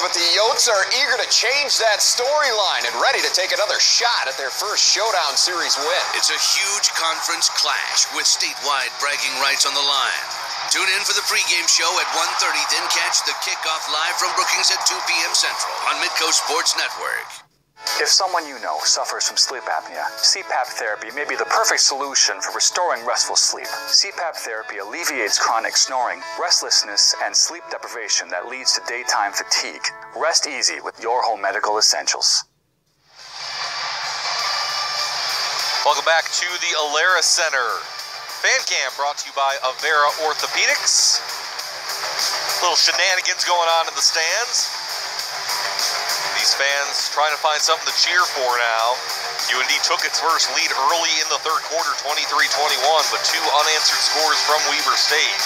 But the Yotes are eager to change that storyline and ready to take another shot at their first Showdown Series win. It's a huge conference clash with statewide bragging rights on the line. Tune in for the pregame show at 1:30, then catch the kickoff live from Brookings at 2 p.m. Central on Midco Sports Network. If someone you know suffers from sleep apnea, CPAP therapy may be the perfect solution for restoring restful sleep. CPAP therapy alleviates chronic snoring, restlessness, and sleep deprivation that leads to daytime fatigue. Rest easy with Your Home Medical Essentials. Welcome back to the Alara Center. Fan Cam brought to you by Avera Orthopedics. Little shenanigans going on in the stands. These fans trying to find something to cheer for now. UND took its first lead early in the third quarter, 23-21, but 2 unanswered scores from Weber State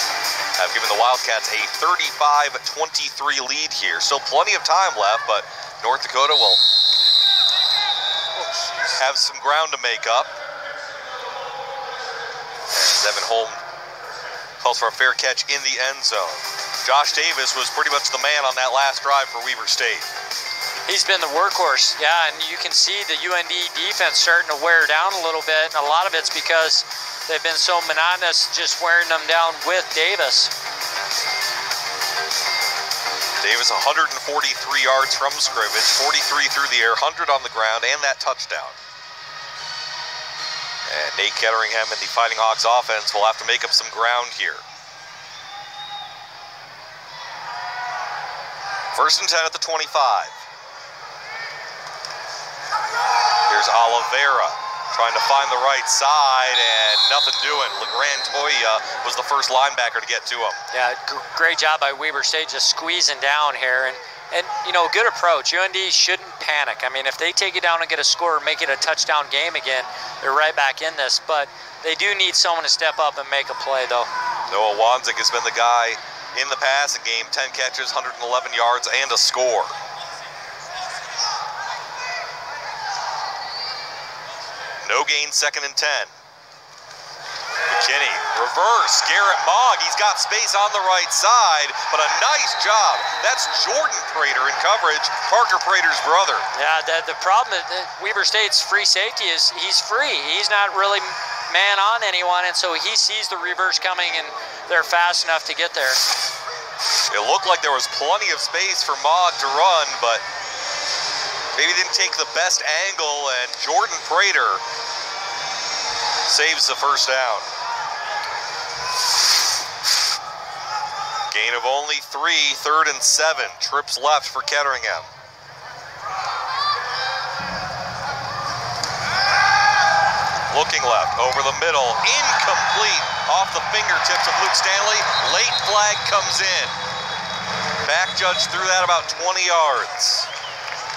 have given the Wildcats a 35-23 lead here. Still plenty of time left, but North Dakota will have some ground to make up. Devin Holm calls for a fair catch in the end zone. Josh Davis was pretty much the man on that last drive for Weber State. He's been the workhorse, yeah, and you can see the UND defense starting to wear down a little bit, and a lot of it's because they've been so monotonous just wearing them down with Davis. Davis 143 yards from scrimmage, 43 through the air, 100 on the ground, and that touchdown. And Nate Ketteringham and the Fighting Hawks offense will have to make up some ground here. First and 10 at the 25. Here's Oliveira trying to find the right side and nothing doing. LeGrand Toya was the first linebacker to get to him. Yeah, great job by Weber State just squeezing down here. And you know, good approach. UND shouldn't panic. I mean, if they take it down and get a score and make it a touchdown game again, they're right back in this. But they do need someone to step up and make a play, though. Noah Wanzik has been the guy in the passing game. 10 catches, 111 yards, and a score. No gain, 2nd and 10. McKinney, reverse, Garrett Mogg. He's got space on the right side, but a nice job. That's Jordan Prater in coverage, Parker Prater's brother. Yeah, the problem is Weber State's free safety is he's free. He's not really man on anyone, and so he sees the reverse coming, and they're fast enough to get there. It looked like there was plenty of space for Mogg to run, but maybe didn't take the best angle, and Jordan Prater saves the first down. Gain of only 3, 3rd and 7. Trips left for Ketteringham. Looking left, over the middle, incomplete, off the fingertips of Luke Stanley. Late flag comes in. Back judge threw that about 20 yards.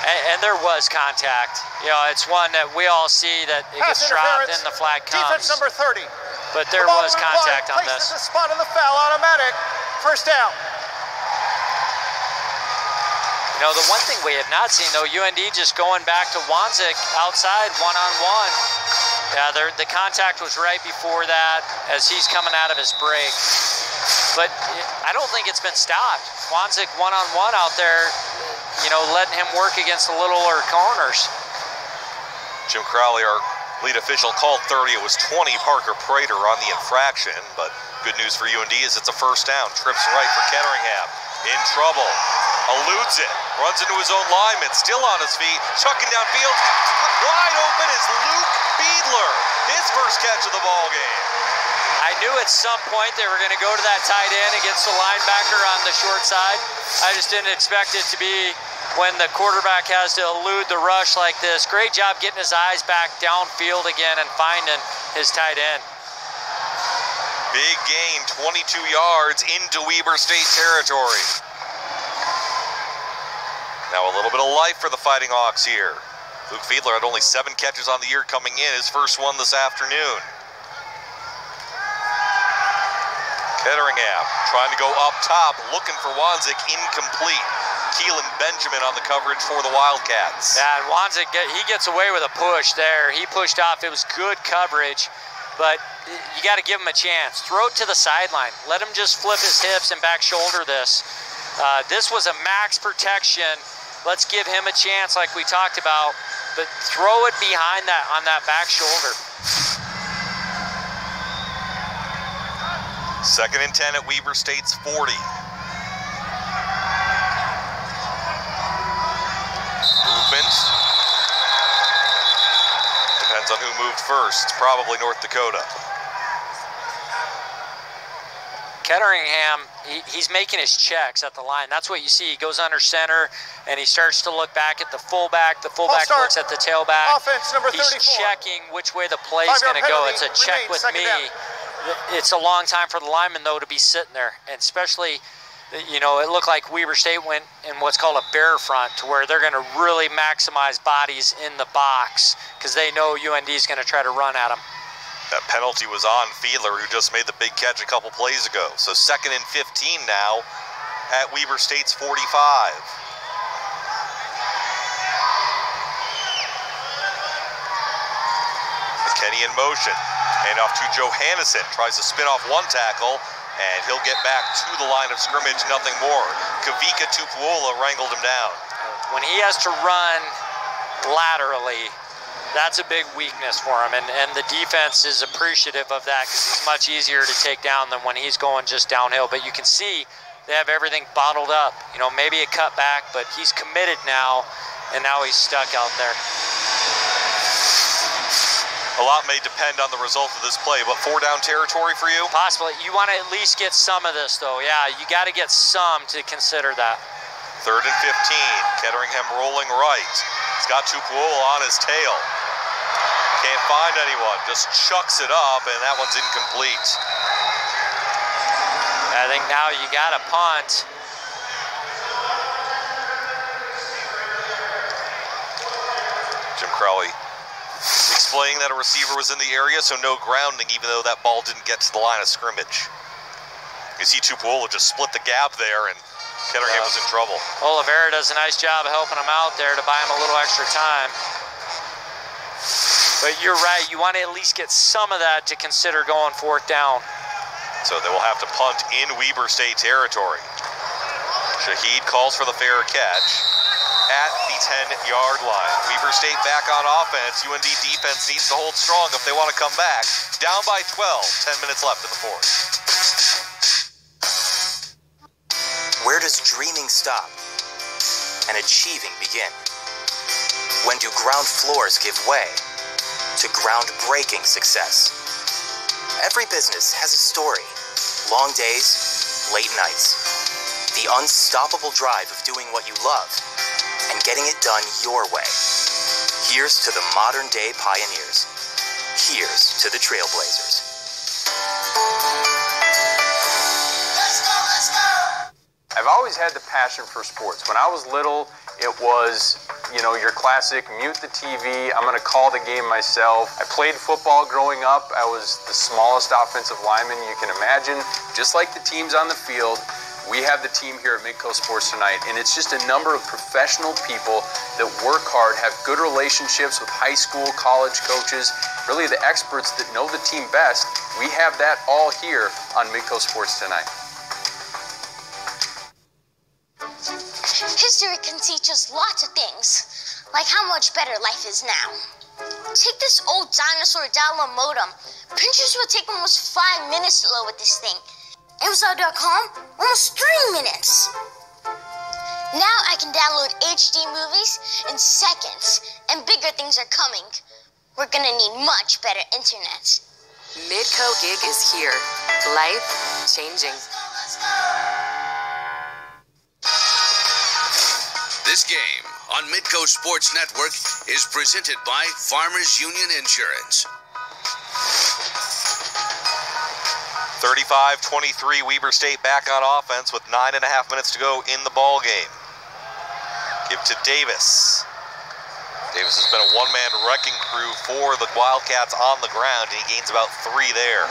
And there was contact. You know, it's one that we all see that it gets dropped and the flag comes. Defense number 30. But there was contact on this. Placed at the spot of the foul, automatic. first down. You know, the one thing we have not seen, though, UND just going back to Wanzik outside one-on-one. Yeah, the contact was right before that as he's coming out of his break. But I don't think it's been stopped. Wanzik one-on-one out there, you know, letting him work against the littler corners. Jim Crowley, our lead official, called 30. It was 20 Parker Prater on the infraction, but good news for UND is it's a first down. Trips right for Ketteringham. In trouble. Eludes it. Runs into his own lineman. Still on his feet. Chucking downfield. Wide open is Luke Fiedler. His first catch of the ball game. I knew at some point they were going to go to that tight end against the linebacker on the short side. I just didn't expect it to be when the quarterback has to elude the rush like this. Great job getting his eyes back downfield again and finding his tight end. Big gain, 22 yards into Weber State territory. Now a little bit of life for the Fighting Hawks here. Luke Fiedler had only 7 catches on the year coming in, his first one this afternoon. Ketteringham trying to go up top, looking for Wanzik, incomplete. Keelan Benjamin on the coverage for the Wildcats. Yeah, and Wanzik, he gets away with a push there. He pushed off, it was good coverage, but you got to give him a chance. Throw it to the sideline. Let him just flip his hips and back shoulder this. This was a max protection. Let's give him a chance like we talked about, but throw it behind that, on that back shoulder. 2nd and 10 at Weber State's 40. Movement. Depends on who moved first. It's probably North Dakota. Ketteringham, he's making his checks at the line. That's what you see. He goes under center, and he starts to look back at the fullback. The fullback looks at the tailback. Offense number 34. He's checking which way the play is going to go. It's a check with me. It's a long time for the lineman, though, to be sitting there. And especially, you know, it looked like Weber State went in what's called a bear front, to where they're going to really maximize bodies in the box because they know UND is going to try to run at them. That penalty was on Fiedler, who just made the big catch a couple plays ago. So 2nd and 15 now at Weber State's 45. McKinney in motion. Hand off to Johannesson. Tries to spin off one tackle, and he'll get back to the line of scrimmage, nothing more. Kavika Tupuola wrangled him down. When he has to run laterally, that's a big weakness for him, and the defense is appreciative of that because he's much easier to take down than when he's going just downhill. But you can see they have everything bottled up. You know, maybe a cutback, but he's committed now, and now he's stuck out there. A lot may depend on the result of this play, but 4-down territory for you? Possibly. You want to at least get some of this, though. Yeah, you got to get some to consider that. 3rd and 15. Ketteringham rolling right. He's got Tupuola on his tail. Can't find anyone. Just chucks it up, and that one's incomplete. I think now you got to punt. Jim Crowley explaining that a receiver was in the area, so no grounding, even though that ball didn't get to the line of scrimmage. You see Tupuola just split the gap there, and Ketteringham was in trouble. Oliveira does a nice job of helping him out there to buy him a little extra time. But you're right, you want to at least get some of that to consider going 4th down. So they will have to punt in Weber State territory. Shaheed calls for the fair catch at the 10-yard line. Weber State back on offense. UND defense needs to hold strong if they want to come back. Down by 12, 10 minutes left in the 4th. Where does dreaming stop and achieving begin? When do ground floors give way to groundbreaking success? Every business has a story. Long days, late nights. The unstoppable drive of doing what you love and getting it done your way. Here's to the modern day pioneers. Here's to the trailblazers. I've always always had the passion for sports. When I was little, it was, you know, your classic, mute the TV, I'm going to call the game myself. I played football growing up. I was the smallest offensive lineman you can imagine. Just like the teams on the field, we have the team here at Midco Sports tonight, and it's just a number of professional people that work hard, have good relationships with high school, college coaches, really the experts that know the team best. We have that all here on Midco Sports tonight. History can teach us lots of things, like how much better life is now. Take this old dinosaur dial-up modem. Pictures would take almost 5 minutes to load with this thing. Amazon.com, almost 3 minutes. Now I can download HD movies in seconds, and bigger things are coming. We're gonna need much better internet. Midco Gig is here. Life changing. This game on Midco Sports Network is presented by Farmers Union Insurance. 35-23, Weber State back on offense with 9.5 minutes to go in the ball game. Give to Davis. Davis has been a one-man wrecking crew for the Wildcats on the ground, and he gains about 3 there.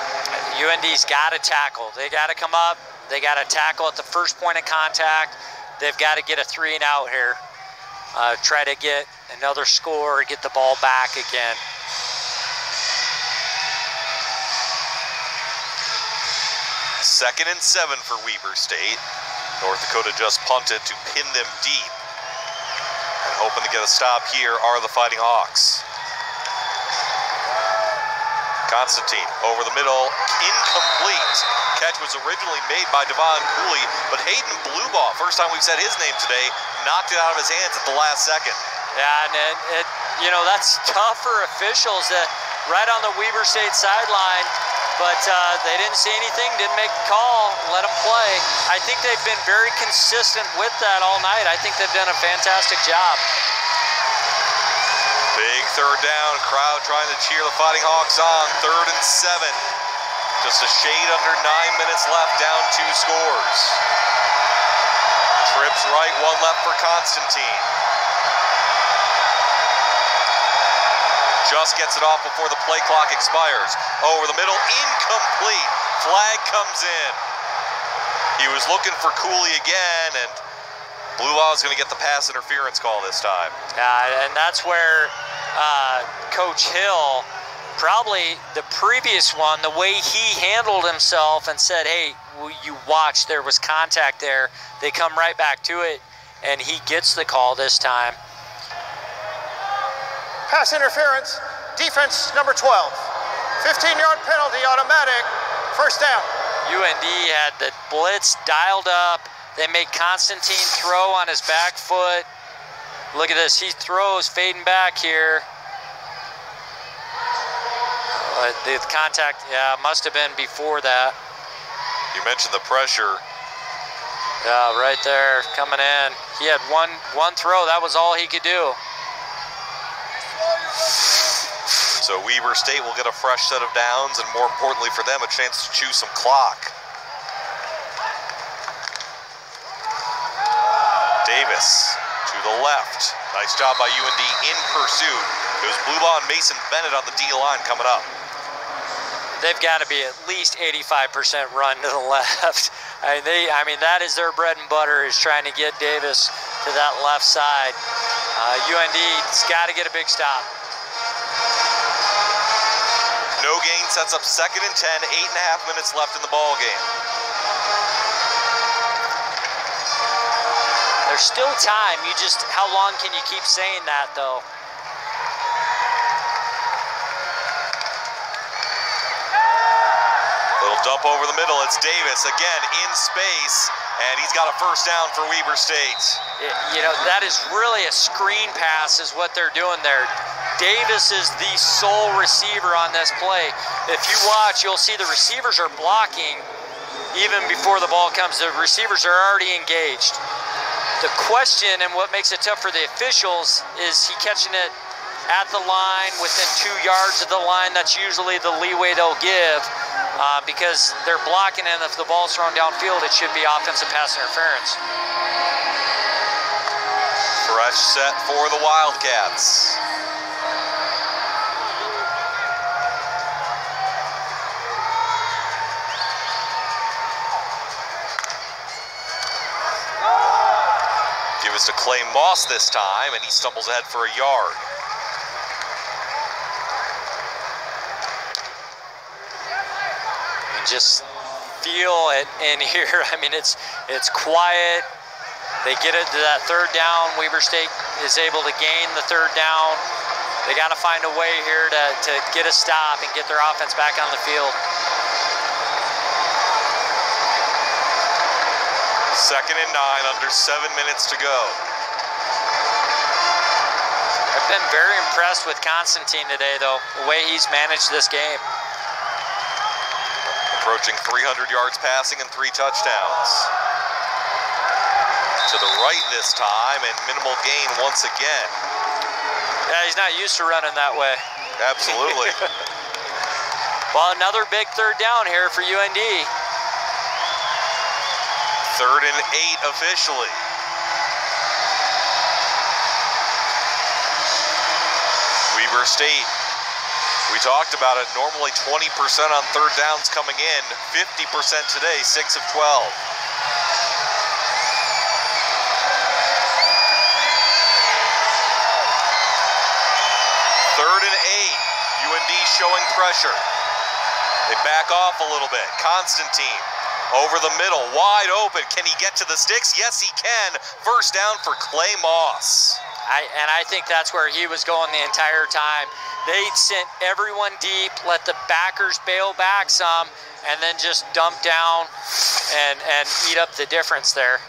UND's got to tackle. They got to come up. They got to tackle at the first point of contact. They've got to get a 3 and out here. Try to get another score, get the ball back again. Second and 7 for Weber State. North Dakota just punted to pin them deep. And hoping to get a stop here are the Fighting Hawks. Constantine over the middle, incomplete. Catch was originally made by Devon Cooley, but Hayden Blubaugh, first time we've said his name today, knocked it out of his hands at the last second. Yeah, and it you know, that's tough for officials that right on the Weber State sideline, but they didn't see anything, didn't make the call, let them play. I think they've been very consistent with that all night. I think they've done a fantastic job. Big third down, crowd trying to cheer the Fighting Hawks on. 3rd and 7. Just a shade under 9 minutes left, down 2 scores. Trips right, 1 left for Constantine. Just gets it off before the play clock expires. Over the middle, incomplete. Flag comes in. He was looking for Cooley again, and Blubaugh is going to get the pass interference call this time. Yeah, and that's where Coach Hill, probably the previous one, the way he handled himself and said, hey, you watch, there was contact there. They come right back to it, and he gets the call this time. Pass interference, defense number 12. 15-yard penalty, automatic, first down. UND had the blitz dialed up. They made Constantine throw on his back foot. Look at this, he throws fading back here. The contact, yeah, must have been before that. You mentioned the pressure. Yeah, right there, coming in. He had one throw, that was all he could do. So Weber State will get a fresh set of downs, and more importantly for them, a chance to chew some clock. Davis to the left. Nice job by UND in pursuit. It was Blubaugh and Mason Bennett on the D line coming up. They've got to be at least 85% run to the left. I mean, that is their bread and butter, is trying to get Davis to that left side. UND's got to get a big stop. No gain sets up 2nd and 10, 8.5 minutes left in the ball game. There's still time. How long can you keep saying that, though? Little dump over the middle. It's Davis again in space, and he's got a first down for Weber State. You know, that is really a screen pass is what they're doing there. Davis is the sole receiver on this play. If you watch, you'll see the receivers are blocking even before the ball comes. The receivers are already engaged. The question, and what makes it tough for the officials, is he catching it at the line, within 2 yards of the line. That's usually the leeway they'll give because they're blocking, and if the ball's thrown downfield, it should be offensive pass interference. Fresh set for the Wildcats. Give us to Clay Moss this time, and he stumbles ahead for a yard. You just feel it in here. I mean, it's quiet. They get it to that third down. Weber State is able to gain the third down. They got to find a way here to get a stop and get their offense back on the field. 2nd and 9, under 7 minutes to go. I've been very impressed with Constantine today, though, the way he's managed this game. Approaching 300 yards passing and 3 touchdowns. To the right this time, and minimal gain once again. Yeah, he's not used to running that way. Absolutely. Well, another big third down here for UND. 3rd and 8 officially. Weber State, we talked about it, normally 20% on third downs coming in, 50% today, 6 of 12. Third and 8, UND showing pressure. They back off a little bit. Constantine over the middle, wide open. Can he get to the sticks? Yes, he can. First down for Clay Moss. I think that's where he was going the entire time. They sent everyone deep, let the backers bail back some, and then just dump down and eat up the difference there.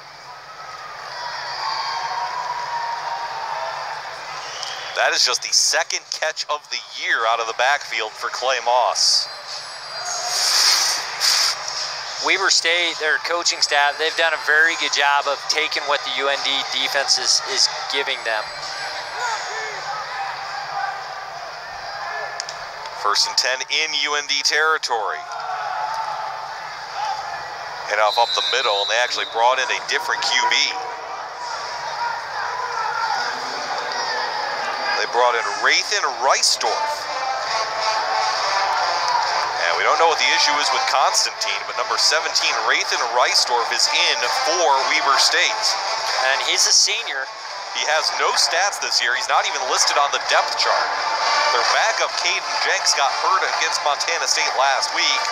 That is just the 2nd catch of the year out of the backfield for Clay Moss. Weber State, their coaching staff, they've done a very good job of taking what the UND defense is giving them. 1st and 10 in UND territory. And off up the middle, and they actually brought in a different QB. They brought in Rathan Reisdorf. We don't know what the issue is with Constantine, but number 17, Rathan Reisdorf, is in for Weber State. And he's a senior. He has no stats this year. He's not even listed on the depth chart. Their backup, Caden Jenks, got hurt against Montana State last week.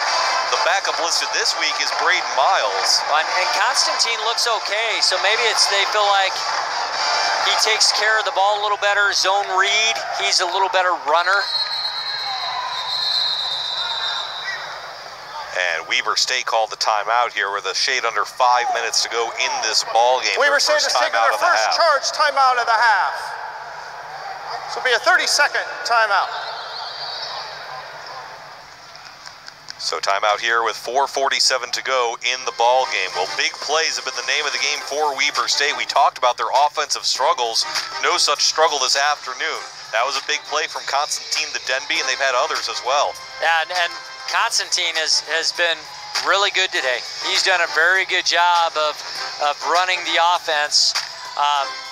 The backup listed this week is Braden Miles. And Constantine looks okay, so maybe they feel like he takes care of the ball a little better. Zone read, he's a little better runner. And Weber State called the timeout here with a shade under 5 minutes to go in this ball game. Weber State has taken their first charge timeout of the half. This will be a 30-second timeout. So timeout here with 4:47 to go in the ball game. Well, big plays have been the name of the game for Weber State. We talked about their offensive struggles. No such struggle this afternoon. That was a big play from Constantine the Denby, and they've had others as well. Yeah, and Constantine has been really good today. He's done a very good job of running the offense.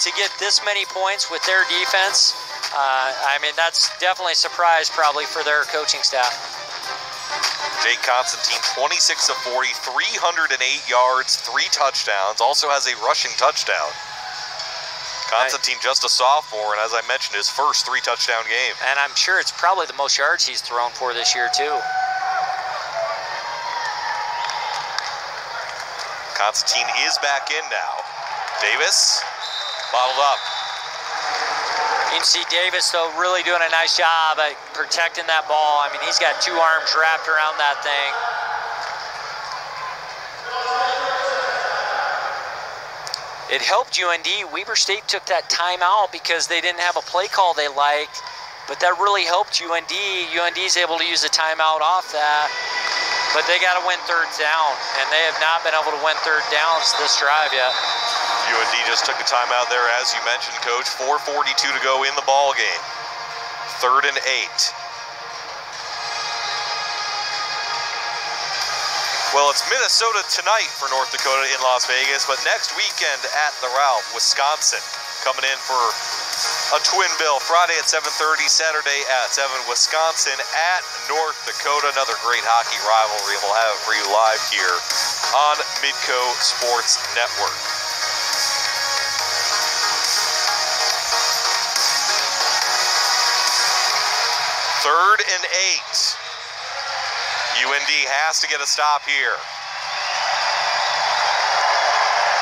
To get this many points with their defense, I mean, that's definitely a surprise probably for their coaching staff. Jake Constantine, 26 of 40, 308 yards, 3 touchdowns, also has a rushing touchdown. Constantine, just a sophomore, and as I mentioned, his first 3-touchdown game. And I'm sure it's probably the most yards he's thrown for this year, too. Constantine is back in now. Davis, bottled up. You can see Davis, though, really doing a nice job at protecting that ball. I mean, he's got 2 arms wrapped around that thing. It helped UND. Weber State took that timeout because they didn't have a play call they liked, but that really helped UND. UND's able to use a timeout off that, but they got to win 3rd down, and they have not been able to win 3rd downs this drive yet. UND just took a timeout there, as you mentioned, Coach. 4:42 to go in the ball game. 3rd and 8. Well, it's Minnesota tonight for North Dakota in Las Vegas, but next weekend at the Ralph, Wisconsin. coming in for a twin bill. Friday at 7:30, Saturday at 7. Wisconsin at North Dakota. Another great hockey rivalry. We'll have it for you live here on Midco Sports Network. Third and 8. UND has to get a stop here.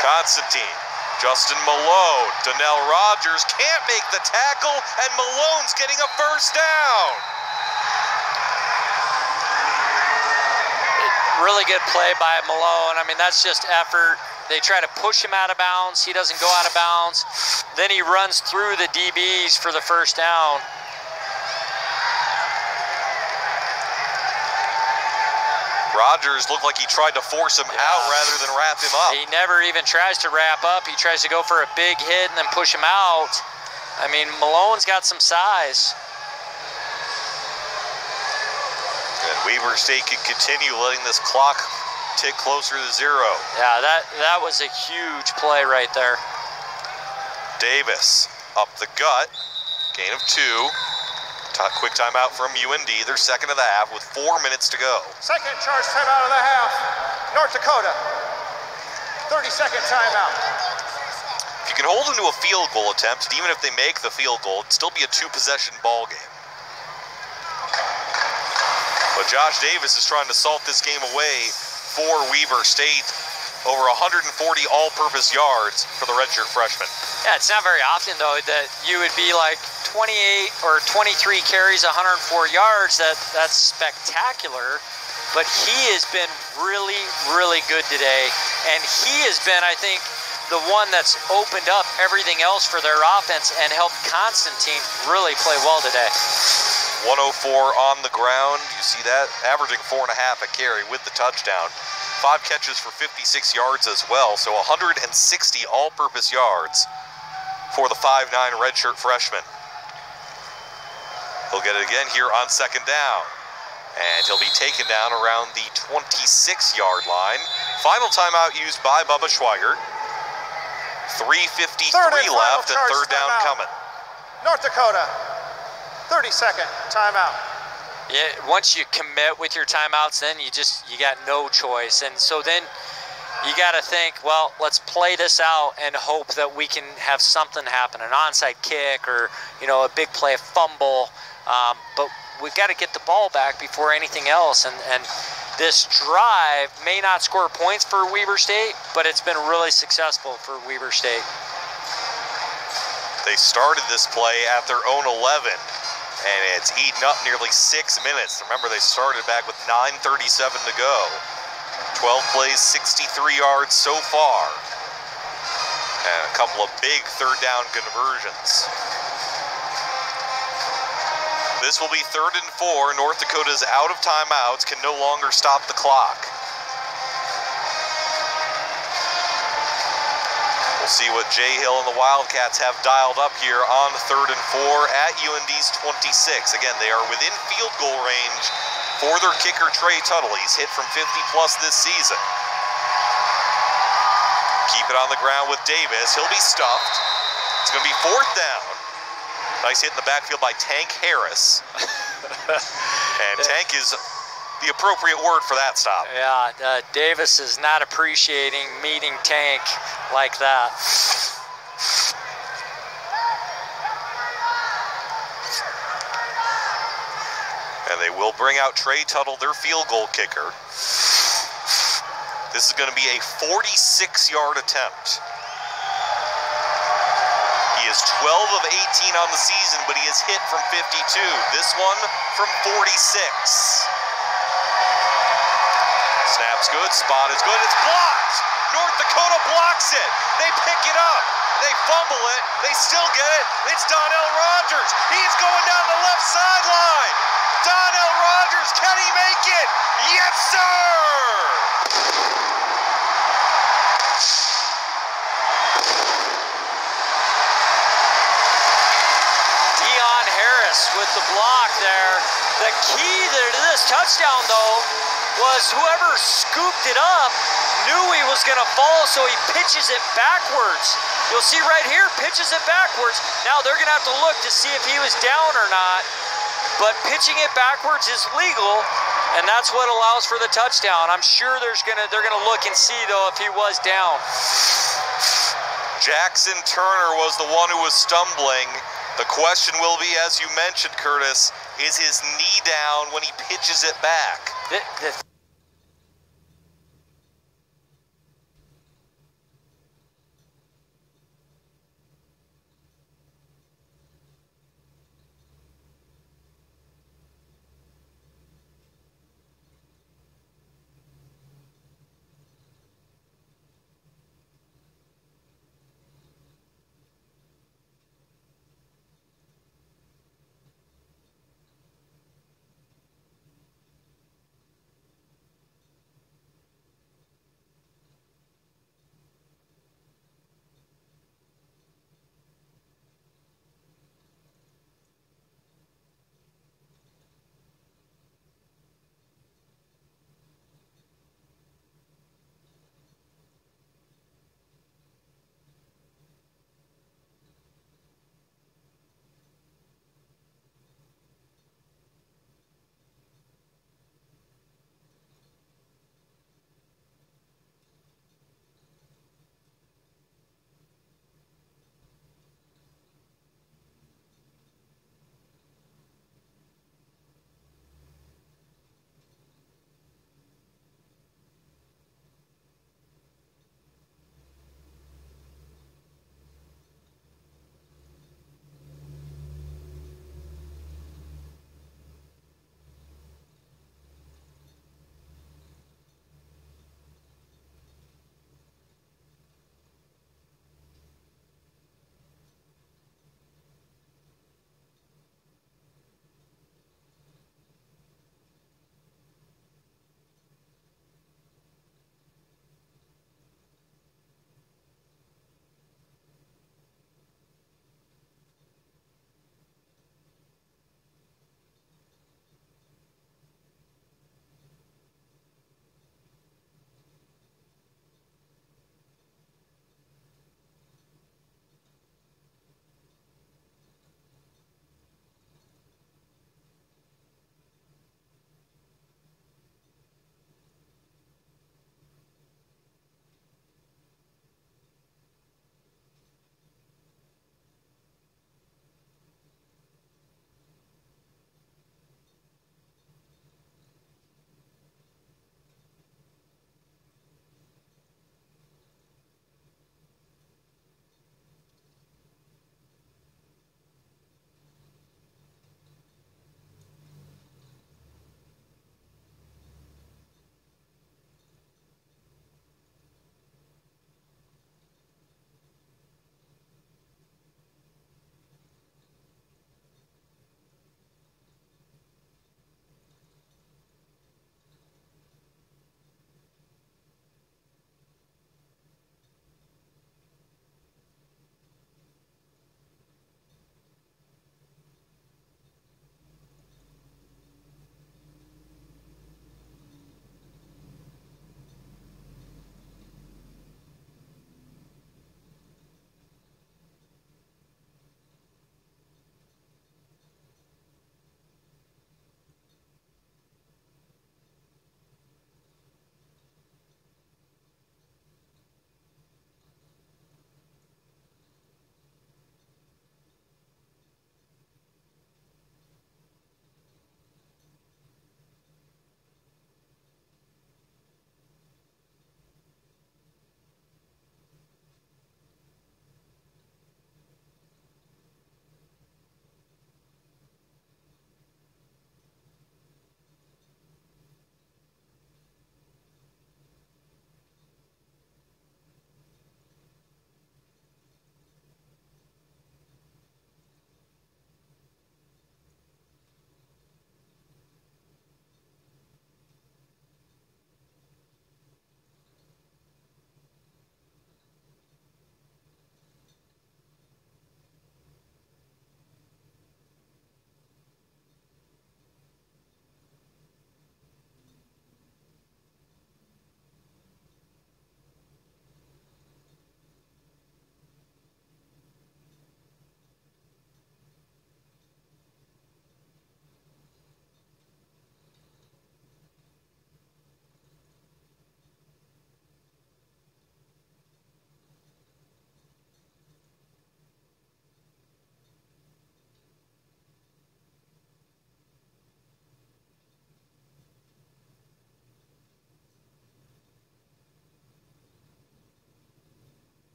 Constantine, Justin Malone, Donnell Rogers can't make the tackle, and Malone's getting a first down. Really good play by Malone. I mean, that's just effort. They try to push him out of bounds. He doesn't go out of bounds. Then he runs through the DBs for the first down. Rogers looked like he tried to force him out rather than wrap him up. He never even tries to wrap up. He tries to go for a big hit and then push him out. I mean, Malone's got some size. And Weber State can continue letting this clock tick closer to 0. Yeah, that was a huge play right there. Davis up the gut, gain of 2. Quick timeout from UND, their second of the half with 4 minutes to go. Second charge timeout of the half. North Dakota, 30-second timeout. If you can hold them to a field goal attempt, even if they make the field goal, it'd still be a 2-possession ball game. But Josh Davis is trying to salt this game away for Weber State. Over 140 all-purpose yards for the redshirt freshman. Yeah, it's not very often, though, that you would be like 28 or 23 carries, 104 yards. That's spectacular. But he has been really, really good today. And he has been, I think, the one that's opened up everything else for their offense and helped Constantine really play well today. 104 on the ground. You see that? Averaging 4.5 a carry with the touchdown. 5 catches for 56 yards as well, so 160 all-purpose yards for the 5'9" redshirt freshman. He'll get it again here on second down, and he'll be taken down around the 26-yard line. Final timeout used by Bubba Schweigert. 3:53 left, and third down coming. North Dakota, 30-second timeout. Yeah, once you commit with your timeouts, then you got no choice. And so then you got to think, well, let's play this out and hope that we can have something happen, an onside kick or, a big play, a fumble. But we've got to get the ball back before anything else. And this drive may not score points for Weber State, but it's been really successful for Weber State. They started this play at their own 11. And it's eaten up nearly 6 minutes. Remember, they started back with 9:37 to go. 12 plays, 63 yards so far. And a couple of big third down conversions. This will be 3rd and 4. North Dakota's out of timeouts, can no longer stop the clock. We'll see what Jay Hill and the Wildcats have dialed up here on 3rd and 4 at UND's 26. Again, they are within field goal range for their kicker, Trey Tuttle. He's hit from 50-plus this season. Keep it on the ground with Davis. He'll be stuffed. It's going to be 4th down. Nice hit in the backfield by Tank Harris. And Tank is the appropriate word for that stop. Yeah, Davis is not appreciating meeting Tank like that. And they will bring out Trey Tuttle, their field goal kicker. This is going to be a 46-yard attempt. He is 12 of 18 on the season, but he has hit from 52. This one from 46. Snap's good, spot is good, it's blocked! North Dakota blocks it! They pick it up, they fumble it, they still get it, it's Donnell Rogers! He's going down the left sideline! Donnell Rogers, can he make it? Yes, sir! Deion Harris with the block there. The key to this touchdown, though, was whoever scooped it up knew he was going to fall, so he pitches it backwards. You'll see right here, pitches it backwards. Now they're gonna have to look to see if he was down or not, but pitching it backwards is legal, and that's what allows for the touchdown. I'm sure they're gonna look and see though if he was down. Jackson Turner was the one who was stumbling. The question will be, as you mentioned, Curtis, is his knee down when he pitches it back?